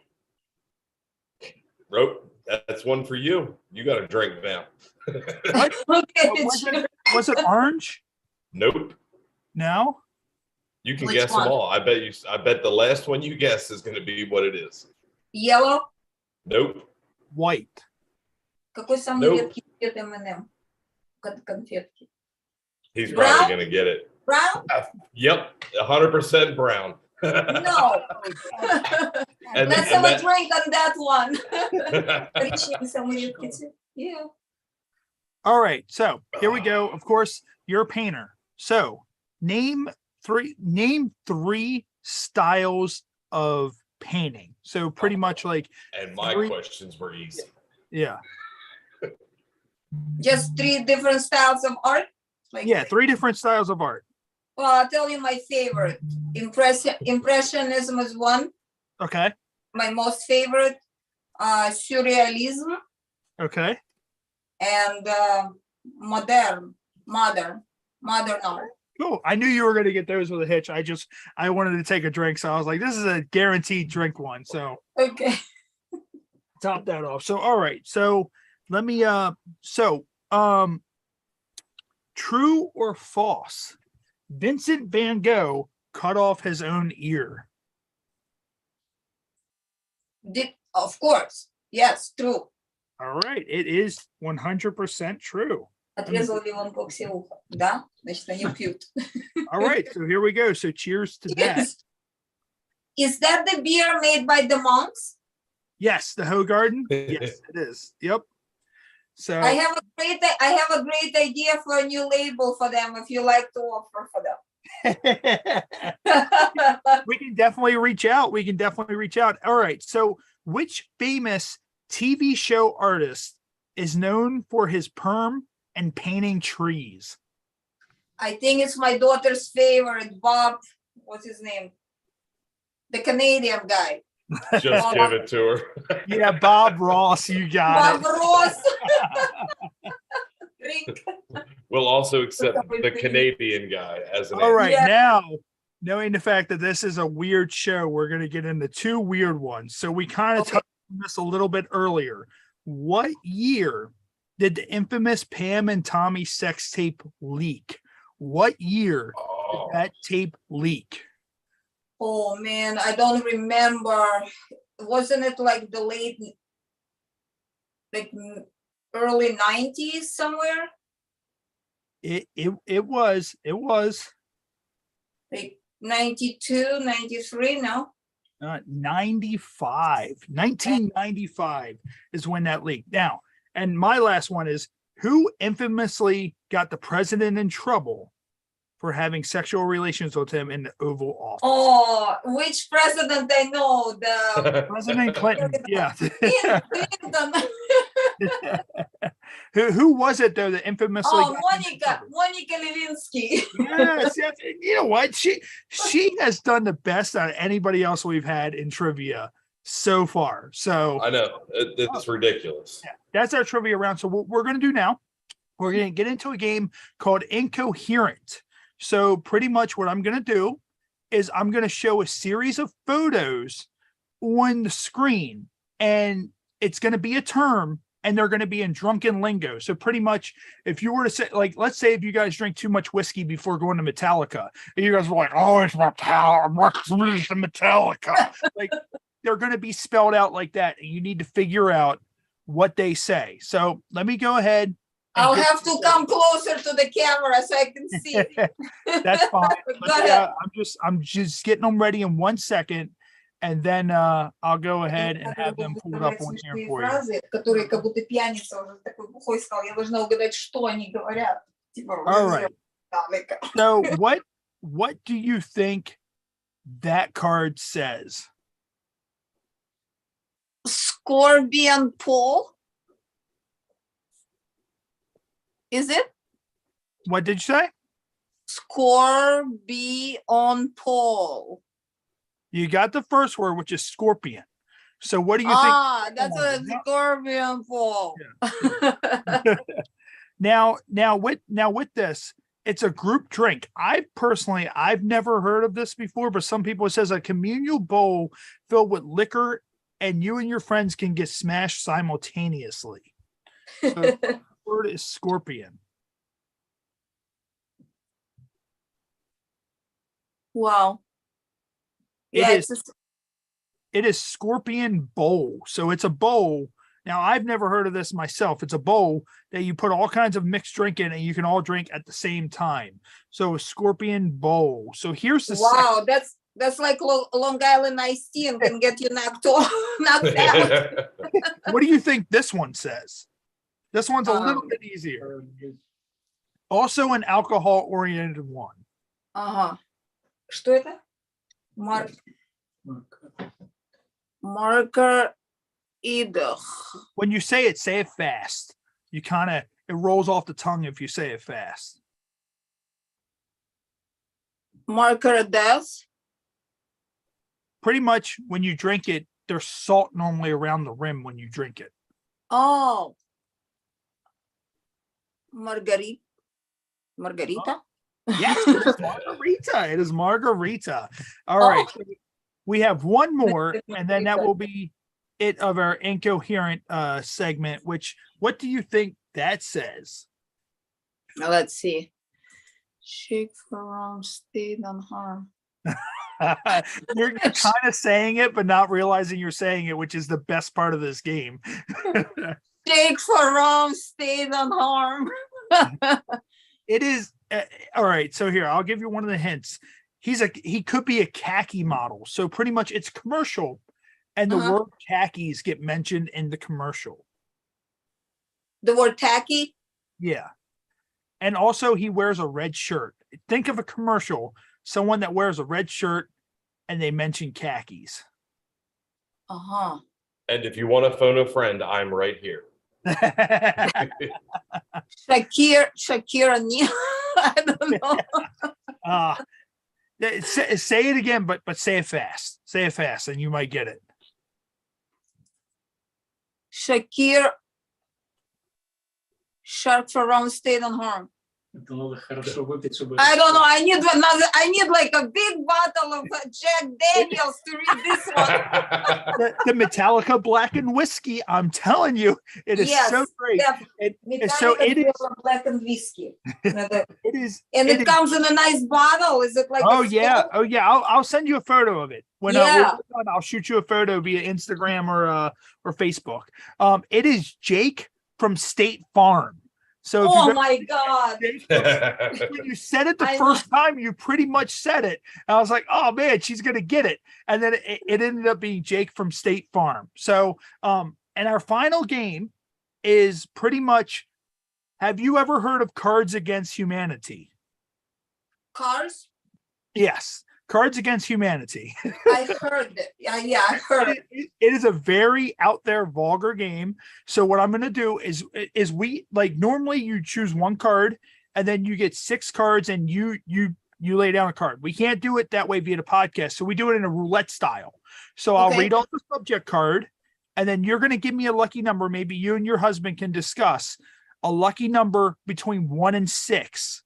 Rope, that's one for you. You got a drink now. What? Okay, Was it orange? Nope. No. You can Which guess one? them all. I bet the last one you guess is going to be what it is. Yellow. Nope. White. Какой самый Nope. редкий цвет M&M? Конфетки. He's Brown? probably going to get it. Brown? Yep, 100% brown. No. And- Let's and have a that- drink on that one. Коричневый самый редкий цвет. Yeah. All right. So here we go. Of course, you're a painter. So name 3 styles of painting. So pretty much like, And my 3 questions were easy. yeah. Just 3 different styles of art. Like, Yeah. 3 different styles of art. Well, I'll tell you my favorite. Impressionism is one. Okay. My most favorite. Surrealism Okay. and modern art. Cool. I knew you were going to get those with a hitch. I wanted to take a drink. So I was like, this is a guaranteed drink one. So Okay. top that off. So, all right. So let me, true or false? Vincent van Gogh cut off his own ear. Of course. Yes, true. All right. It is 100% true. Отрезал ли он Коксе ухо? Да? Значит, они пьют. All right. So here we go. So cheers to that. Yes. Is that the beer made by the monks? Yes. The Hogarden. Yes, it is. Yep. So I have a great idea for a new label for them if you like to offer for them. we can definitely reach out. All right. So which famous TV show artist is known for his perm and painting trees? I think it's my daughter's favorite, Bob. What's his name? The Canadian guy. Just give it to her. Yeah, Bob Ross. You got Bob Ross. Drink. We'll also accept the Canadian guy as an it. All right. Yeah. Now knowing the fact that this is a weird show, we're going to get into two weird ones. So we kind of touched on this a little bit earlier. What year did the infamous Pam and Tommy sex tape leak? What year did that tape leak? Oh man, I don't remember. Wasn't it like the late, like early 90s somewhere? It was Like 92, 93, no? 1995 is when that leaked. Now, and my last one is, who infamously got the president in trouble for having sexual relations with him in the Oval Office? Oh, which president I know? The President Clinton. Yeah. Clinton. Who was it though that infamously? Oh, Monica Lewinsky. Yes, yes. You know what? She has done the best out of anybody else we've had in trivia so far. So I know it's ridiculous. Yeah, that's our trivia round. So what we're going to do now, we're going to get into a game called Incoherent. So pretty much what I'm going to do is I'm going to show a series of photos on the screen, and it's going to be a term, and they're going to be in drunken lingo. So pretty much if you were to say, like, let's say if you guys drink too much whiskey before going to Metallica, and you guys were like, oh, it's Metallica. Like, they're going to be spelled out like that. And you need to figure out what they say. So let me go ahead. I'll have to come closer to the camera so I can see. That's fine. Go ahead. I'm just getting them ready in 1 second, and then I'll go ahead and have them pulled up on here for you. Которые как будто пьяница уже такой бухой сказал. Я должна угадать, что они говорят. All right. So what do you think that card says? Scorpion pole. Is it? What did you say? Scorpion pole. You got the first word, which is scorpion. So what do you think? That's a scorpion pole. Yeah. Now with this, it's a group drink. I've never heard of this before, but some people, it says a communal bowl filled with liquor, and you and your friends can get smashed simultaneously. So the word is scorpion. Wow. It is scorpion bowl. So it's a bowl. Now, I've never heard of this myself. It's a bowl that you put all kinds of mixed drink in, and you can all drink at the same time. So a scorpion bowl. So here's the wow. That's like Long Island iced tea and can get you knocked out. What do you think this one says? This one's a little bit easier. Also an alcohol-oriented one. Что это? Marker either. When you say it fast. You it rolls off the tongue if you say it fast. Marker death. Pretty much when you drink it, there's salt normally around the rim when you drink it. Oh. Margarita. Oh. Yes, it is margarita. It is margarita. All right. So we have one more, and then that will be it of our incoherent segment, what do you think that says? Now, let's see. Shake from state on harm. You're kind of saying it, but not realizing you're saying it, which is the best part of this game. Shake for wrong, stay on harm. It is all right. So here, I'll give you one of the hints. He could be a khaki model. So pretty much it's commercial, and the word khakis get mentioned in the commercial. The word tacky? Yeah. And also he wears a red shirt. Think of a commercial, someone that wears a red shirt and they mention khakis. And if you want to phone a friend, I'm right here. Shakira Neal. I don't know. Say it again, but say it fast. Say it fast, and you might get it. Shakir. Shark for round, stayed on harm. I don't know. I need like a big bottle of Jack Daniels to read this one. The Metallica Blackened Whiskey. I'm telling you, it is so great. Metallica Blackened Whiskey. It is, and it comes in a nice bottle. Is it like? Oh yeah. I'll send you a photo of it when I'll shoot you a photo via Instagram or Facebook. It is Jake from State Farm. So oh my God. When you said it the first time, you pretty much said it. And I was like, oh man, she's gonna get it. And then it ended up being Jake from State Farm. So and our final game is pretty much, have you ever heard of Cards Against Humanity? Cards? Yes. Cards Against Humanity. I heard it. Yeah, I heard it. It is a very out there vulgar game. So what I'm going to do is we, like, normally you choose one card and then you get 6 cards and you lay down a card. We can't do it that way via the podcast. So we do it in a roulette style. So I'll read off the subject card and then you're going to give me a lucky number. Maybe you and your husband can discuss a lucky number between 1 and 6.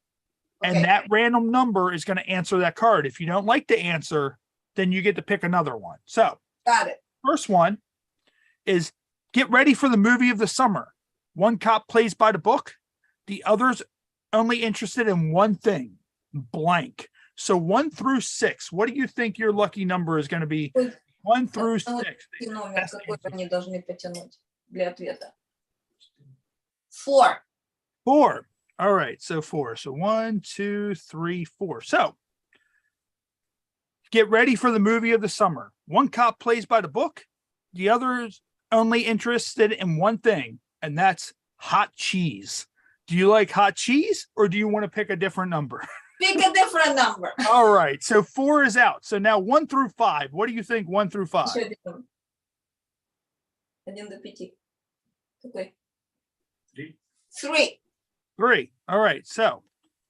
And that random number is going to answer that card. If you don't like the answer, then you get to pick another one. So, got it. First one is get ready for the movie of the summer. One cop plays by the book. The other's only interested in one thing, blank. So 1 through 6. What do you think your lucky number is going to be? 1 through 6. 4. 4. All right, so 4. So 1, 2, 3, 4. So get ready for the movie of the summer. One cop plays by the book. The other's only interested in one thing, and that's hot cheese. Do you like hot cheese, or do you want to pick a different number? Pick a different number. All right, so 4 is out. So now 1 through 5. What do you think 1 through 5? 3. 3. All right, so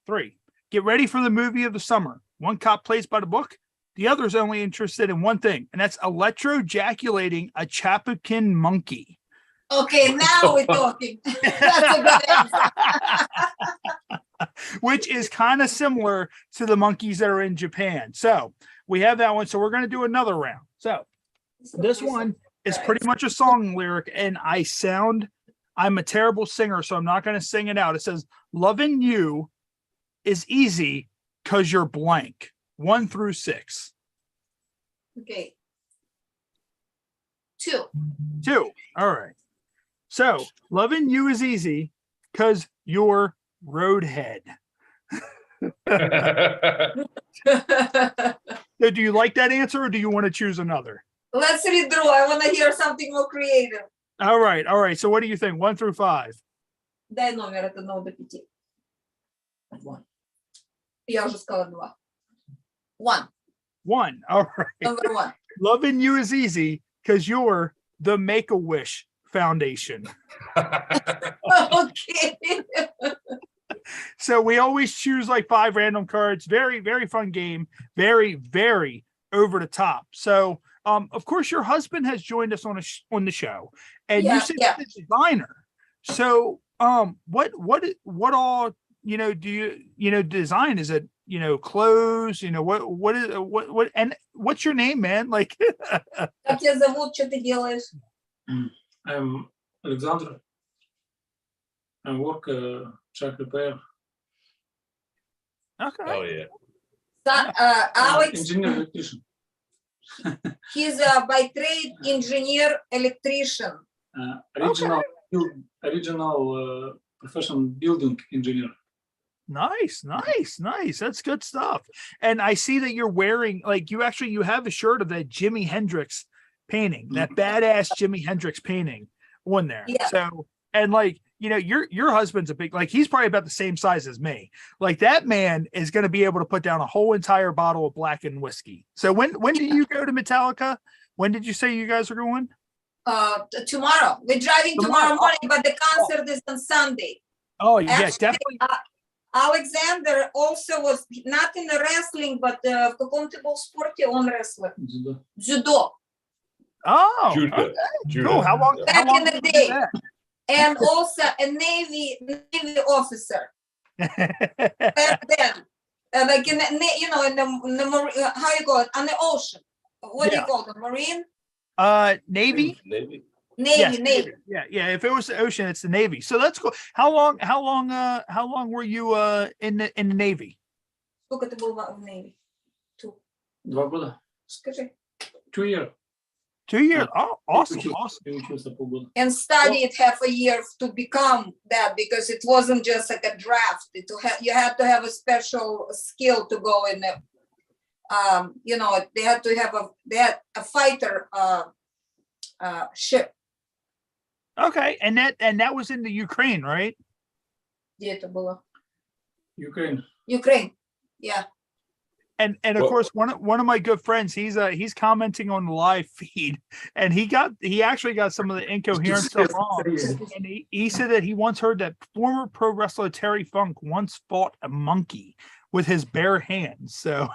3. Get ready for the movie of the summer. One cop plays by the book. The other's only interested in one thing, and that's electrojaculating a Chapulkin monkey. Okay, now we're talking. That's a good answer. Which is kind of similar to the monkeys that are in Japan. So we have that one. So we're going to do another round. So this one is pretty much a song lyric, and I'm a terrible singer, so I'm not going to sing it out. It says, loving you is easy because you're blank. 1 through 6. Okay. 2. 2. All right. So loving you is easy because you're roadhead. So do you like that answer, or do you want to choose another? Let's redraw. I want to hear something more creative. All right. So what do you think? 1 through 5. Дай номер от 1 до 5. 1. Я уже сказала 2. 1. 1. All right. Number 1. Loving you is easy because you're the Make-A-Wish Foundation. Okay. So we always choose like 5 random cards. Very, very fun game. Very, very over the top. So, of course, your husband has joined us on the show, and you said he's a designer. So, what all do you design? Is it clothes? What and what's your name, man? Like, Как тебя зовут? Что ты делаешь? I'm Alexander. I work truck repair. Okay. Oh yeah. Alex. Engineer electrician. He's by trade engineer electrician. Original professional building engineer. Nice. That's good stuff. And I see that you're wearing, like, you have a shirt of that Jimi Hendrix painting, that badass Jimi Hendrix painting on there. Yeah. So, and like, your husband's a big, like, he's probably about the same size as me. Like, that man is going to be able to put down a whole entire bottle of blackened whiskey. So when do you go to Metallica? When did you say you guys are going? Tomorrow. We're driving tomorrow morning, but the concert is on Sunday. Oh, yeah, Actually, definitely. Alexander also was not in the wrestling, but в каком-то был спорте он wrestler. Judo. Oh, Judo. Okay. Judo. Cool. How long Back in the did you do day. that? And also a Navy officer. Back then, like in the how you call it, on the ocean. What do you call it, marine? Navy. Navy. Navy. Yeah. If it was the ocean, it's the Navy. So that's cool. How long were you in the Navy? Сколько ты был в Navy? 2 года. Скажи. 2 years. 2 years. Oh, awesome. Я учился полгода. And studied half a year to become that, because it wasn't just like a draft. You had to have a special skill to go in the, they had a fighter ship. Okay, and that was in the Ukraine, right? Где это было? Ukraine. Ukraine. Yeah. And of course, one of my good friends, he's commenting on the live feed, and he actually got some of the incoherent stuff wrong. And he said that he once heard that former pro wrestler Terry Funk once fought a monkey with his bare hands. So,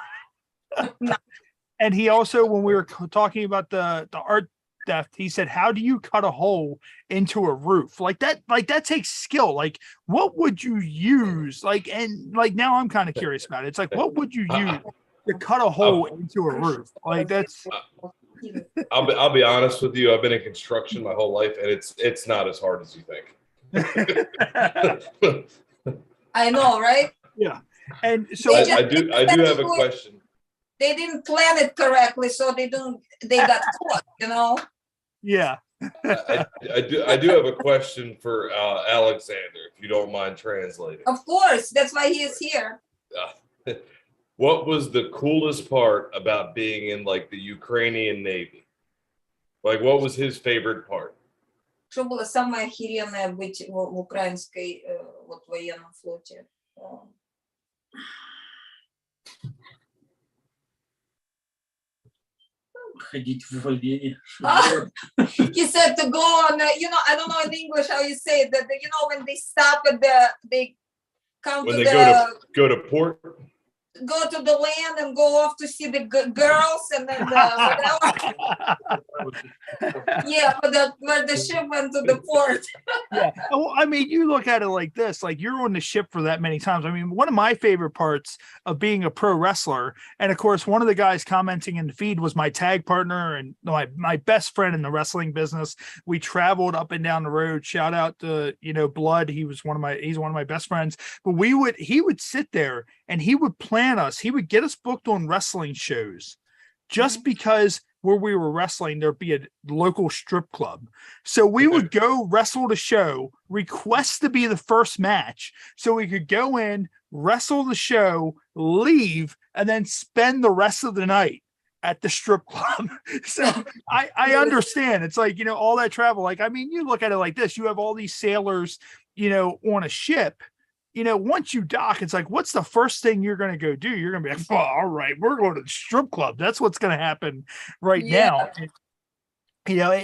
and he also, when we were talking about the art theft, he said, "How do you cut a hole into a roof like that? Like that takes skill. Like, what would you use? Like, and like now I'm kind of curious about it. It's like, what would you use to cut a hole into a roof? Like that's." I'll be honest with you. I've been in construction my whole life, and it's not as hard as you think. I know, right? Yeah, and so I do have a question. They didn't plan it correctly, so they got caught. Yeah. I do have a question for Alexander, if you don't mind translating. Of course, that's why he is here. What was the coolest part about being in like the Ukrainian Navy? Like, what was his favorite part? Что было самое охеренное быть в украинской военном флоте? Ходить в вольере. He said to go on, I don't know in English how you say it, that when they stop at they come when to they go to port. Go to the land and go off to see the girls, and then where the ship went to the port. Yeah, well, I mean, you look at it like this: like you're on the ship for that many times. I mean, one of my favorite parts of being a pro wrestler, and of course, one of the guys commenting in the feed was my tag partner and my best friend in the wrestling business. We traveled up and down the road. Shout out to Blood. He's one of my best friends. But he would sit there and he would plan us. He would get us booked on wrestling shows just because where we were wrestling, there'd be a local strip club. So we would go wrestle the show, request to be the first match so we could go in, wrestle the show, leave, and then spend the rest of the night at the strip club. So I understand. It's like, all that travel. Like, I mean, you look at it like this, you have all these sailors, on a ship. Once you dock, it's like, what's the first thing you're going to go do? You're going to be like, all right, we're going to the strip club. That's what's going to happen right now. And,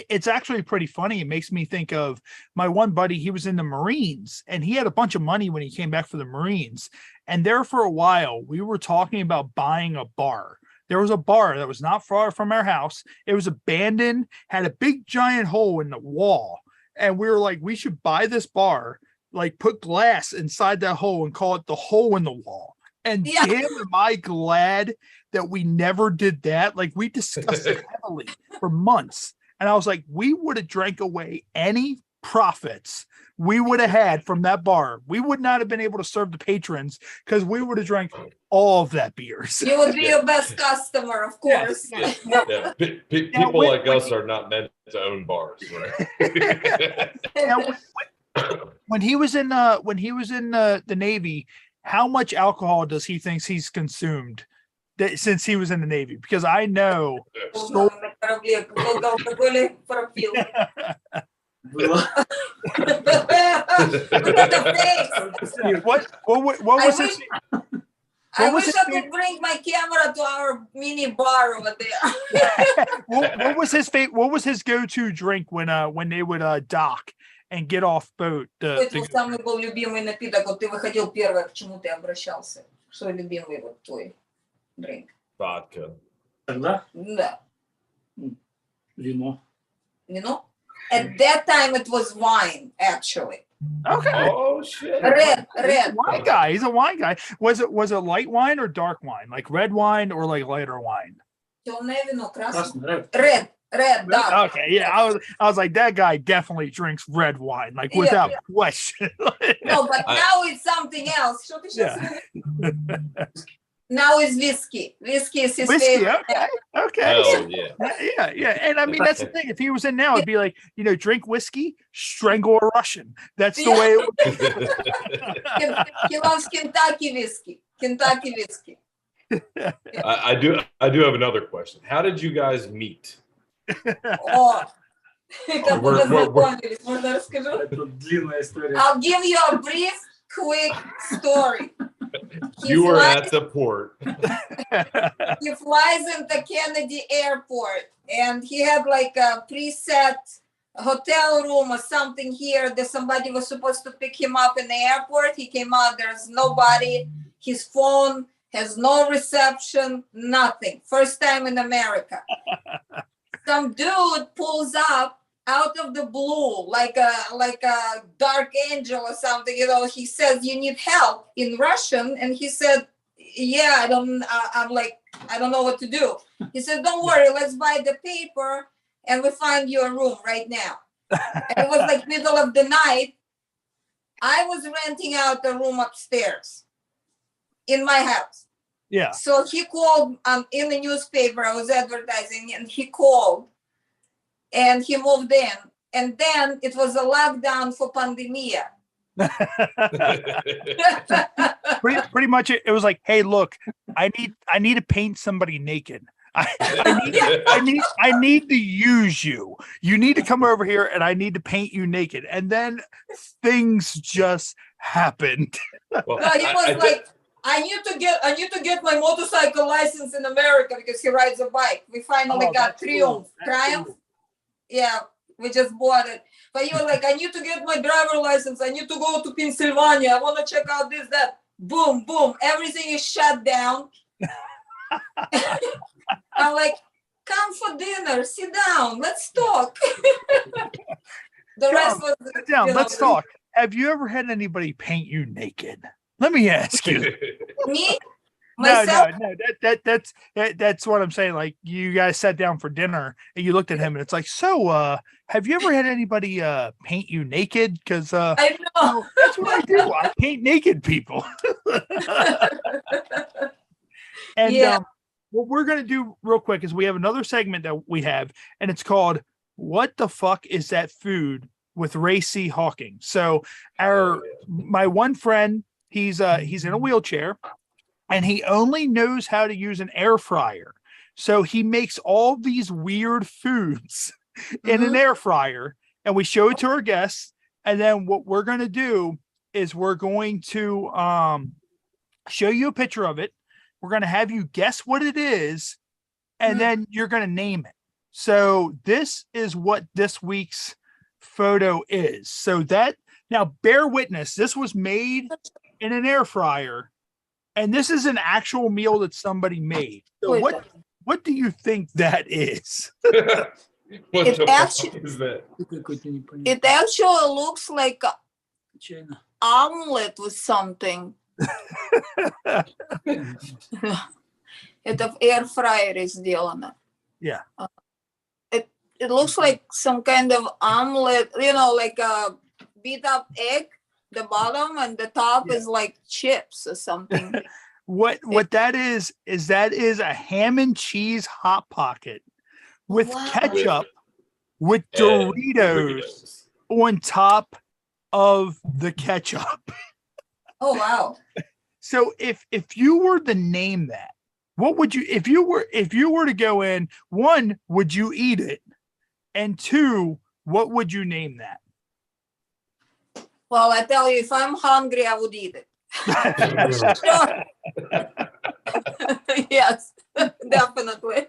it's actually pretty funny. It makes me think of my one buddy. He was in the Marines and he had a bunch of money when he came back for the Marines. And there for a while, we were talking about buying a bar. There was a bar that was not far from our house. It was abandoned, had a big giant hole in the wall. And we were like, we should buy this bar, like put glass inside that hole and call it the hole in the wall. And damn, am I glad that we never did that. Like we discussed it heavily for months. And I was like, we would have drank away any profits we would have had from that bar. We would not have been able to serve the patrons because we would have drank all of that beer. So, you would be your best customer, of course. Yeah. People like us are not meant to own bars, right? When he was in the Navy, how much alcohol does he think he's consumed since he was in the Navy? Because I know I wish I could bring my camera to our mini bar over there. What was his go-to drink when they would dock and get off boat? Какой самый был любимый напиток? Вот ты выходил первый, к чему ты обращался? Что любимый вот твой drink? Vodka. Тогда? Да. Вино. At that time it was wine, actually. Okay. Oh shit. Red. He's a wine guy. He's a wine guy. Was it light wine or dark wine? Like red wine or like lighter wine? Темное вино, красное. Красный, Red, dark. Okay, yeah. I was like, that guy definitely drinks red wine, like without question. No, but now it's something else. Что ты сейчас Now it's whiskey. Whiskey is his favorite. Okay. Hell yeah. Yeah. And I mean, that's the thing. If he was in now, it'd be like, drink whiskey, strangle a Russian. That's the way it would be. He loves Kentucky whiskey. I do have another question. How did you guys meet? Как вы познакомились, можно расскажу? Это длинная история. I'll give you a brief, quick story. You were at the port. He flies into Kennedy Airport, and he had like a preset hotel room or something here that somebody was supposed to pick him up in the airport. He came out, there's nobody. His phone has no reception, nothing. First time in America. Some dude pulls up out of the blue, like a dark angel or something. He says, "You need help," in Russian, and he said, "Yeah, I don't know what to do." He said, "Don't worry, let's buy the paper, and we find you a room right now." And it was like middle of the night. I was renting out a room upstairs in my house. Yeah. So he called in the newspaper. I was advertising, and he called, and he moved in. And then it was a lockdown for pandemia. pretty much it was like, hey, look, I need to paint somebody naked. I need to use you. You need to come over here, and I need to paint you naked. And then things just happened. Well, no, he was like, I need to get my motorcycle license in America because he rides a bike. We finally got Triumph. Yeah, we just bought it. But he was like, I need to get my driver license. I need to go to Pennsylvania. I want to check out this, that. Boom, boom. Everything is shut down. I'm like, come for dinner. Sit down. Let's talk. The rest was sit down. Let's talk. Have you ever had anybody paint you naked? Let me ask you. Me? Myself? No. That's what I'm saying. Like, you guys sat down for dinner and you looked at him, and it's like, so have you ever had anybody paint you naked? Because I know. That's what I do. I paint naked people. And what we're gonna do real quick is we have another segment that we have, and it's called "What the Fuck Is That Food?" with Ray C. Hawking. So my one friend, he's in a wheelchair, and he only knows how to use an air fryer. So he makes all these weird foods in an air fryer, and we show it to our guests. And then what we're going to do is we're going to show you a picture of it. We're going to have you guess what it is, and then you're going to name it. So this is what this week's photo is. So that, now bear witness, this was made in an air fryer, and this is an actual meal that somebody made. So what do you think that is? What the fuck is that? It actually looks like an omelet with something. Это в air fryer сделано. Yeah. It looks like some kind of omelet, like a beat up egg, the bottom, and the top is like chips or something. What that is a ham and cheese hot pocket with ketchup, with Doritos on top of the ketchup. Oh wow. So if you were to name that, what would you, if you were to go in, one, would you eat it? And two, what would you name that? Well, I tell you, if I'm hungry, I would eat it. Yes, definitely.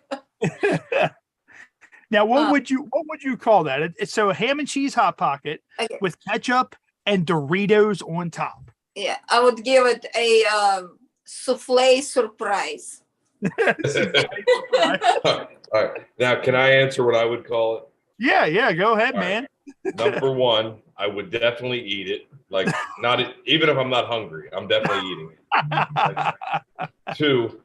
Now, what would you call that? It's so a ham and cheese hot pocket with ketchup and Doritos on top. Yeah, I would give it a souffle surprise. All right. Now, can I answer what I would call it? Yeah, go ahead, All man. right. Number one, I would definitely eat it. Like, not even if I'm not hungry, I'm definitely eating it. Like, two,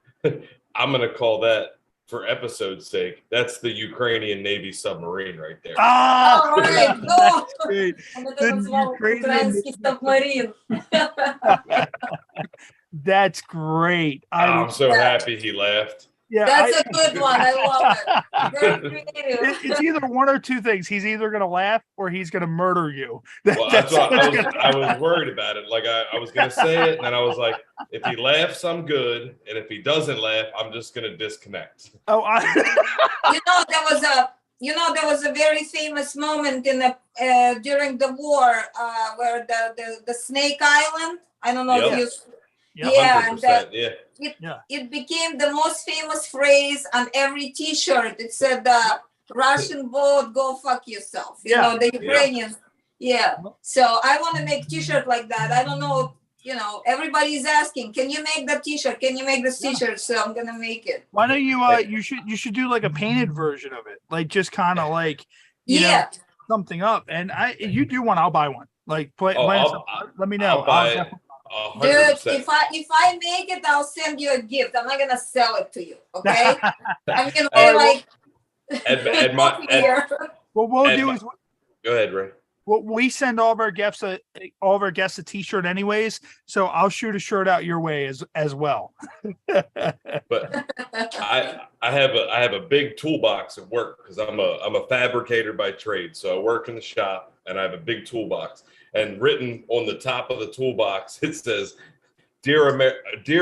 I'm gonna call that, for episode's sake, that's the Ukrainian Navy submarine right there. Ah, All right, that's go. great. Он это The назвал Ukrainian- украинский субмарин. That's great. I'm so happy he laughed. Yeah, That's a good one. I love it. Very creative. It's either one or two things. He's either going to laugh or he's going to murder you. Well, that's what I was worried about it. Like I was gonna say it, and then I was like, if he laughs, I'm good, and if he doesn't laugh, I'm just gonna disconnect. Oh, there was a very famous moment in the during the war where the Snake Island. I don't know if you. Yeah, and it became the most famous phrase on every T-shirt. It said, "Russian boat, go fuck yourself." You know, the Ukrainians. Yeah. So I want to make T-shirt like that. I don't know. You know, everybody's asking, "Can you make the T-shirt? Can you make this T-shirt?" So I'm gonna make it. Why don't you? You should do like a painted version of it, like just kind of like you know something up. And you do one, I'll buy one. Like let me know. I'll buy it. Dude, if I make it, I'll send you a gift. I'm not gonna sell it to you, okay? I'm gonna be like. What we'll do is. Go ahead, Ray. Well, we send all of our guests a T-shirt anyways, so I'll shoot a shirt out your way as well. But I have a big toolbox at work because I'm a fabricator by trade, so I work in the shop and I have a big toolbox. And written on the top of the toolbox, it says, "Dear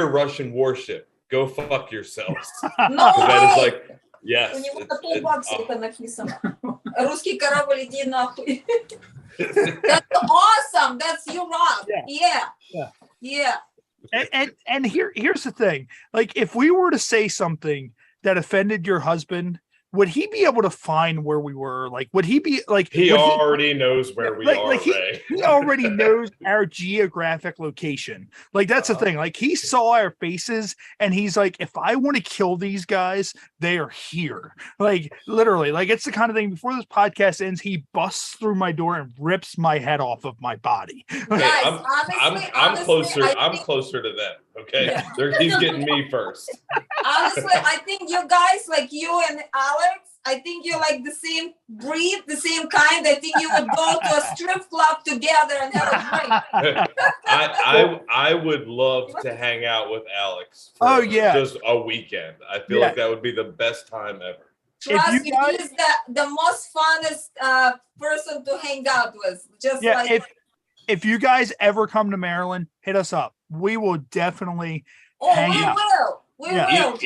Russian warship, go fuck yourselves." No, that is like, yes. У него на toolbox это написано. Русский корабль, иди нахуй. That's awesome. That's you, Rob. Yeah. And here's the thing. Like, if we were to say something that offended your husband, would he be able to find where we were? Like, would he be like? He already knows where we are. Like he already knows our geographic location. Like, that's the thing. Like, he saw our faces and he's like, if I want to kill these guys, they are here. Like, literally. Like, it's the kind of thing. Before this podcast ends, he busts through my door and rips my head off of my body. Guys, I'm closer to them. Okay, he's getting me first. Honestly, I think you guys, like you and Alex, I think you're like the same breed, the same kind. I think you would go to a strip club together and have a drink. I would love to hang out with Alex for just a weekend. I feel like that would be the best time ever. Trust me, he's the most funnest person to hang out with. Just if you guys ever come to Maryland, hit us up. We will definitely hang out. We will.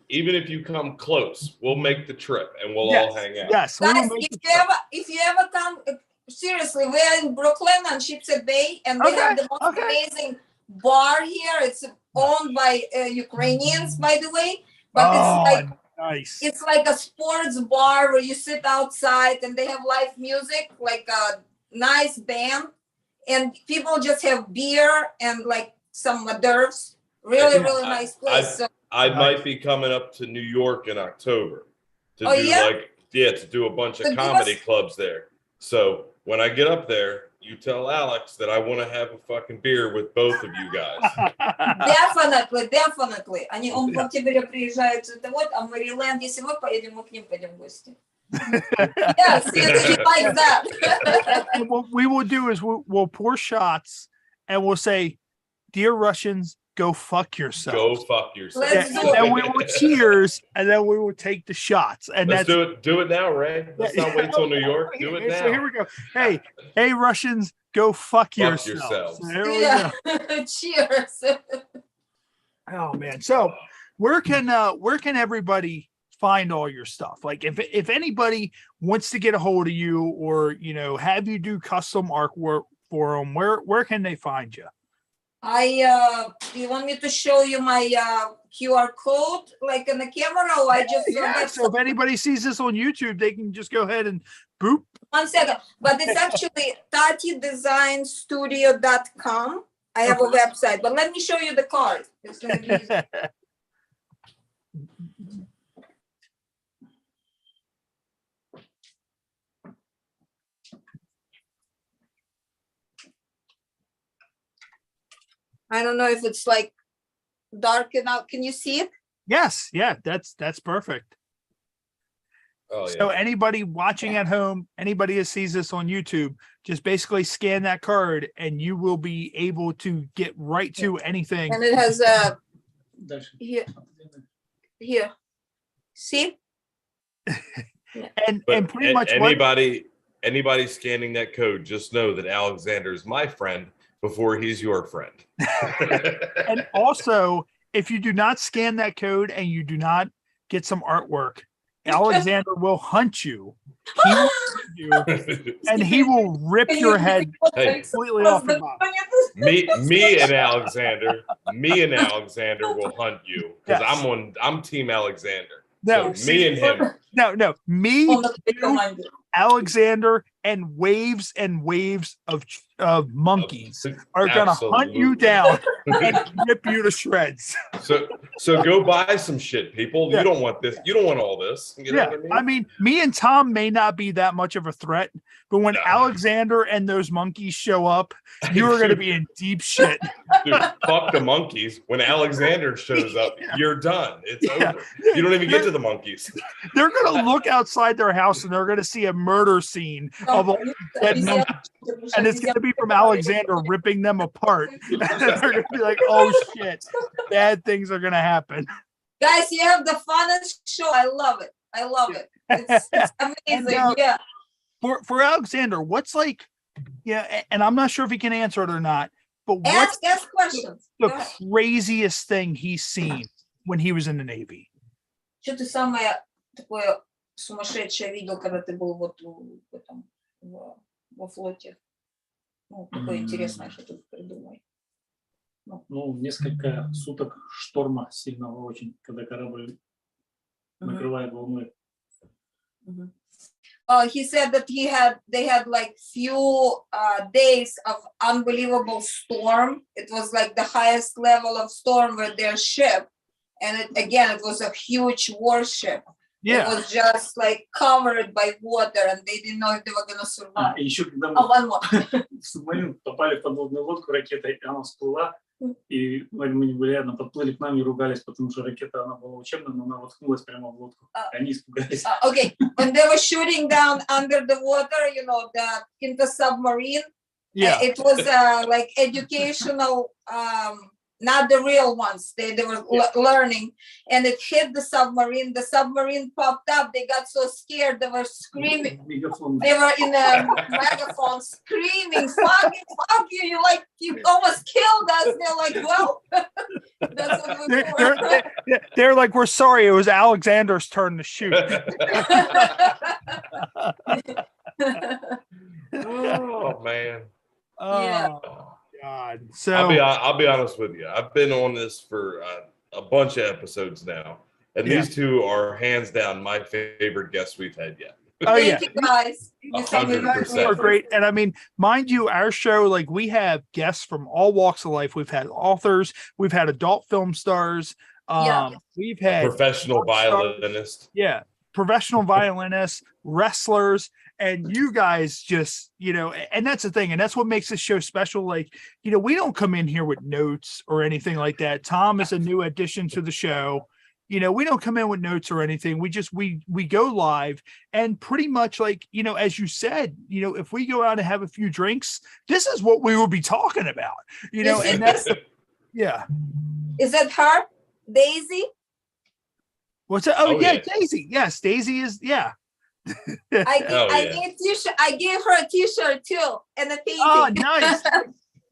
Even if you come close, we'll make the trip and we'll all hang out. Yes. Guys, if you ever come, seriously, we're in Brooklyn on Shipset Bay, and we have the most amazing bar here. It's owned by Ukrainians, by the way, but it's like nice. It's like a sports bar where you sit outside and they have live music, like a nice band. And people just have beer and like some hors d'oeuvres. Really nice place. I might be coming up to New York in October to to do a bunch of comedy clubs there. So when I get up there, you tell Alex that I want to have a fucking beer with both of you guys. Definitely. Он в октябре приезжает а в Мэриленд, если мы поедем, мы к ним пойдем в гости. Yes, he likes that. And what we will do is we'll pour shots and we'll say, "Dear Russians, go fuck yourself." Go fuck yourself. Let's do it. And we will cheers, and then we will take the shots. And let's do it. Do it now, Ray. Let's not wait till New York. Do it now. So here we go. Hey, Russians, go fuck yourselves. So here we go. Cheers. Oh man. So where can everybody find all your stuff? Like, if anybody wants to get a hold of you or have you do custom artwork for them, where can they find you? You want me to show you my QR code like on the camera, or I just so if anybody sees this on YouTube, they can just go ahead and boop. 1 second, but it's actually tatydesignstudio.com. I have a website, but let me show you the card. It's gonna be easy. I don't know if it's like dark enough. Can you see it? Yes, yeah, that's perfect. Oh, So yeah. anybody watching at home, anybody that sees this on YouTube, just basically scan that card and you will be able to get right to anything. And it has a Дальше. here. See? And But pretty much what anybody scanning that code, just know that Alexander is my friend before he's your friend. and also if you do not scan that code and you do not get some artwork, Alexander will hunt you. He will hunt you and he will rip your head completely off your body. me and Alexander will hunt you because Yes. I'm Team Alexander. No, So me and him. No, me, you, Alexander, and waves of monkeys are gonna hunt you Absolutely. down and rip you to shreds. So go buy some shit, people. Yeah. You don't want this. You don't want all this. You know Yeah, what I mean? me and Tom may not be that much of a threat, but when No. Alexander and those monkeys show up, you are gonna be in deep shit. Dude, fuck the monkeys. When Alexander shows up, you're done. It's Yeah. over. You don't even get to the monkeys. They're gonna look outside their house and they're gonna see a murder scene of all these dead monkeys, and it's gonna be from Alexander ripping them apart. They're gonna be like, "Oh shit, bad things are gonna happen." Guys, you have the funnest show. I love it. It's amazing. And, yeah. For Alexander, what's like, and I'm not sure if he can answer it or not, but what's Ask questions. the Go ahead. craziest thing he's seen when he was in the Navy? Что ты самое такое сумасшедшее видел, когда ты был вот в этом, во флоте? Ну, такое интересное, что ты придумай. Ну, несколько суток шторма сильного очень, когда корабль накрывает волной. He said that they had like few days of unbelievable storm. It was like the highest level of storm with their ship, and it was a huge warship. Yeah. It was just like covered by water, and they didn't know if they were gonna survive. И еще когда One more. в субмарин попали в подводную лодку ракетой, и она всплыла, и мы не были рядом, подплыли к нам и ругались, потому что ракета, она была учебная, но она воткнулась прямо в лодку. И они испугались. Okay, when they were shooting down under the water, in the submarine, it was like educational, not the real ones. They were learning, and it hit the submarine. The submarine popped up. They got so scared. They were screaming. They were in a megaphone screaming, fuck you, you almost killed us. They're like, well, that's what we were. They're like, we're sorry, it was Alexander's turn to shoot. Oh man. Yeah. God. So I'll be honest with you. I've been on this for a bunch of episodes now, and these two are hands down my favorite guests we've had yet. Oh yeah, Thank you guys. 100%. are great. And I mean, mind you, our show, like, we have guests from all walks of life. We've had authors, we've had adult film stars, we've had Professional violinist. Yeah, professional violinists, wrestlers, and you guys just, and that's the thing, and that's what makes this show special. Like, we don't come in here with notes or anything like that. Tom is a new addition to the show. We don't come in with notes or anything. We just we go live, and pretty much, like, as you said, if we go out and have a few drinks, this is what we will be talking about. And that's Is that her, Daisy? What's that? Oh yeah, yeah. Daisy. Yes, Daisy is I gave her a t-shirt too and a painting. Oh, nice.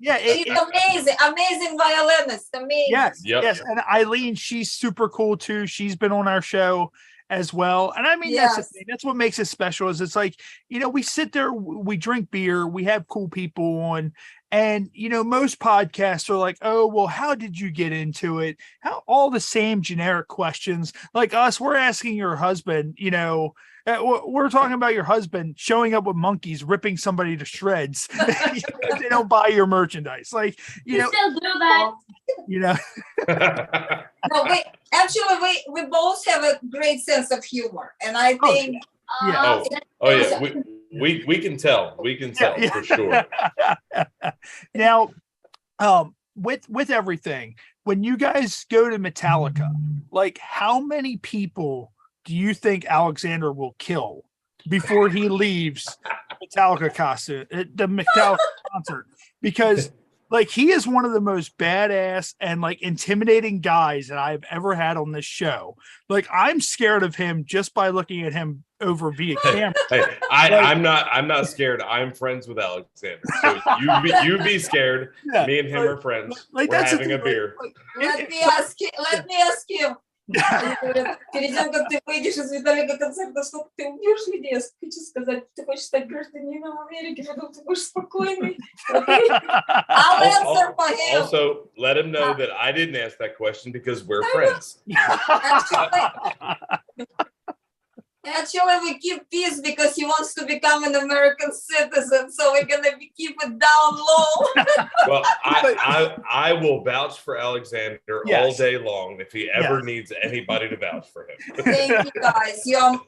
Yeah, she's amazing violinist. Amazing. Yes, Yep. yes. And Eileen, she's super cool too. She's been on our show as well. And I mean, that's the thing. That's what makes it special. Is it's like, we sit there, we drink beer, we have cool people on, and most podcasts are like, oh, well, how did you get into it? How all the same generic questions. Like us, we're asking your husband, we're talking about your husband showing up with monkeys, ripping somebody to shreds. They don't buy your merchandise. Like, You still do that. No, we both have a great sense of humor, and I think. Yeah. Oh yeah. We can tell. We can tell for sure. Now, with everything, when you guys go to Metallica, like how many people do you think Alexander will kill before he leaves Metallica costume, the Metallica concert? Because like he is one of the most badass and like intimidating guys that I've ever had on this show. Like I'm scared of him just by looking at him over via camera. Hey, I'm not scared. I'm friends with Alexander. So you be scared. Yeah, Me and him are friends. like, We're that's having a beer. Let me ask him. Перед тем, как ты выйдешь из Виталика концерта, сколько ты убьешь людей, я хочу сказать, ты хочешь стать гражданином Америки, потом ты будешь спокойный. I'll answer for him. Also, let him know that I didn't ask that question because we're friends. Actually, we keep peace because he wants to become an American citizen, so we're gonna keep it down low. Well, I will vouch for Alexander all day long if he ever needs anybody to vouch for him. Thank you, guys. You're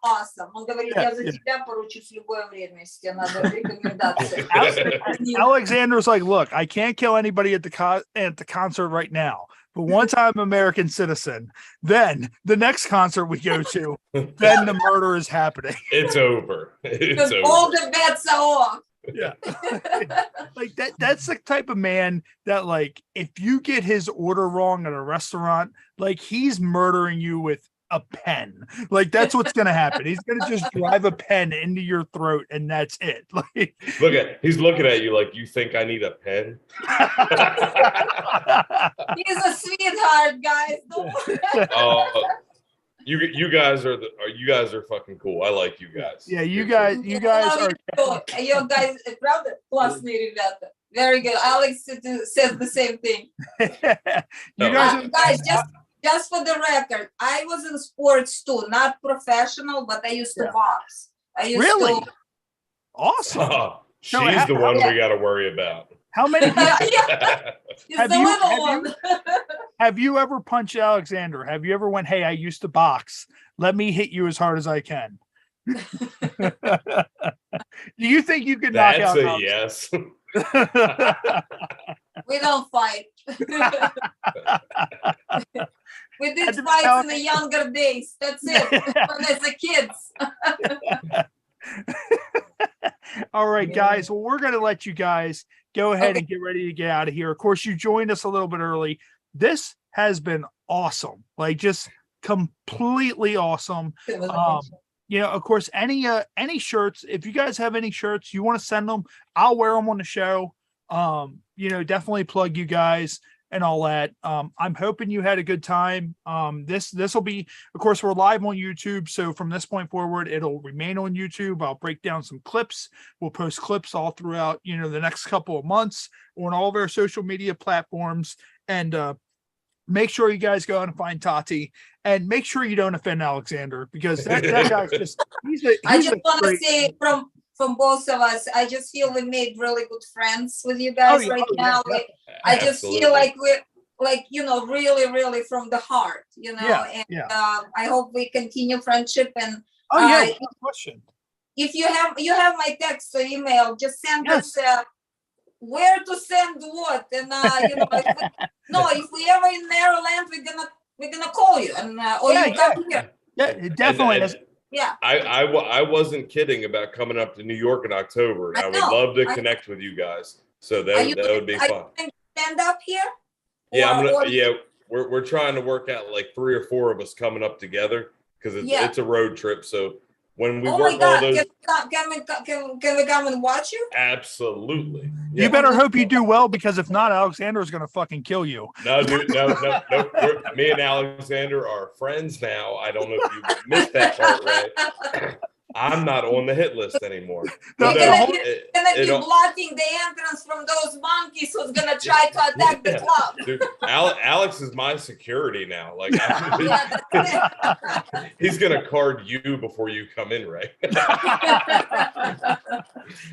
awesome. Он говорит, я за тебя поручусь в любое время, если тебе надо рекомендации. Alexander's like, look, I can't kill anybody at the concert right now. But once I'm an American citizen, then the next concert we go to, then the murder is happening. It's over. Because all the bets are off. Yeah. Like that's the type of man that like if you get his order wrong at a restaurant, like he's murdering you with a pen. Like that's what's gonna happen. He's gonna just drive a pen into your throat and that's it. Like he's looking at you like, you think I need a pen? He's a sweetheart, guys. Don't you guys are fucking cool. I like you guys. Yeah, you guys are. You guys, правда, классные ребята. Very good. Alex says the same thing. You guys, just for the record, I was in sports too, not professional, but I used to box. Really? Awesome. Oh, she's the one we got to worry about. How many? One. Have you ever punched Alexander? Have you ever went, hey, I used to box. Let me hit you as hard as I can. Do you think you could knock out? That's a yes. We don't fight. We did fights in the younger days. That's it. When as a kids. All right, guys. Well, we're going to let you guys go ahead and get ready to get out of here. Of course, you joined us a little bit early. This has been awesome. Like just completely awesome. You know, of course, any shirts, if you guys have any shirts, you want to send them, I'll wear them on the show. You know, definitely plug you guys and all that. I'm hoping you had a good time. This will be, of course, we're live on YouTube. So from this point forward, it'll remain on YouTube. I'll break down some clips. We'll post clips all throughout, you know, the next couple of months on all of our social media platforms. And make sure you guys go out and find Taty, and make sure you don't offend Alexander, because that guy's just, I just want to say from both of us, I just feel we made really good friends with you guys now. Yeah. I just feel like we're like, you know, really, really from the heart, you know, I hope we continue friendship. And no question. If you have my text or email, just send us where to send what, and you know, if we ever in Maryland, we're gonna call you, and or you come here. Yeah, definitely. Yeah. I wasn't kidding about coming up to New York in October. I would love to connect with you guys. So that would be fun. Stand up here? Yeah, we're trying to work out like 3 or 4 of us coming up together, because it's a road trip. So when we work all those, can we come and watch you? Absolutely. Yeah. You better hope you do well, because if not, Alexander is going to fucking kill you. No, dude, no. Me and Alexander are friends now. I don't know if you missed that part, right? I'm not on the hit list anymore. You're gonna be blocking the entrance from those monkeys who's gonna try to attack the club. Dude, Alex is my security now. Like, he's gonna card you before you come in, right?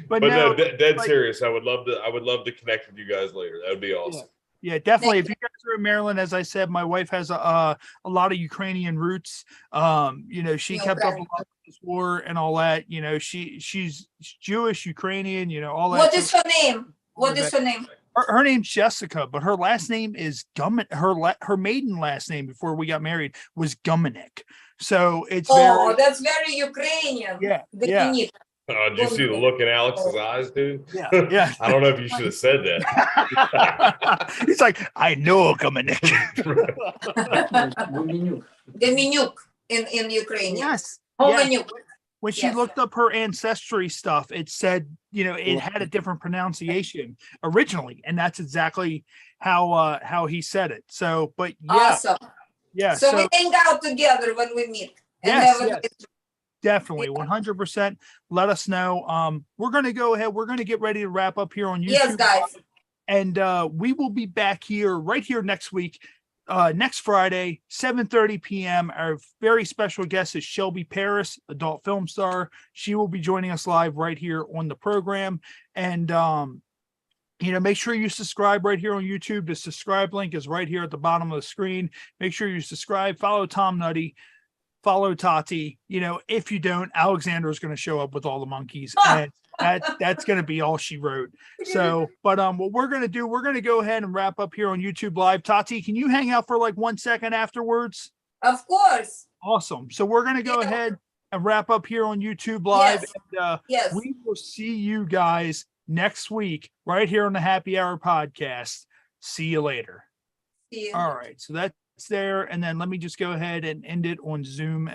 but no, dead serious. I would love to connect with you guys later. That would be awesome. Yeah, definitely. If you guys are in Maryland, as I said, my wife has a lot of Ukrainian roots. You know, she kept up a lot of this war and all that. You know, she's Jewish, Ukrainian, you know, all that. What is her name? What is her name? Her name's Jessica, but her last name is Gumin. Her maiden last name before we got married was Guminik. So it's that's very Ukrainian. Yeah. Guminik. Did you see the look in Alex's eyes, dude? Yeah. I don't know if you should have said that. He's like, I know Guminik. Guminyuk in Ukrainian. Yes. Guminyuk. When she looked up her ancestry stuff, it said, it had a different pronunciation originally, and that's exactly how he said it. So, but Awesome. Yeah. So we hang out together when we meet. Yes. Definitely, 100%. Let us know. We're going to go ahead. We're going to get ready to wrap up here on YouTube. Yes, guys. And we will be back here right here next week. Next Friday, 7:30 p.m. Our very special guest is Shelby Paris, adult film star. She will be joining us live right here on the program. And make sure you subscribe right here on YouTube. The subscribe link is right here at the bottom of the screen. Make sure you subscribe, follow Tom Nutty, follow Taty. If you don't, Alexander is going to show up with all the monkeys. And that's going to be all she wrote. So, but what we're going to do, we're going to go ahead and wrap up here on YouTube Live. Taty, can you hang out for like 1 second afterwards? Of course. Awesome. So we're going to go ahead and wrap up here on YouTube Live. Yes. And, we will see you guys next week right here on the Happy Hour podcast. See you later. See you. All right. So that's there. And then let me just go ahead and end it on Zoom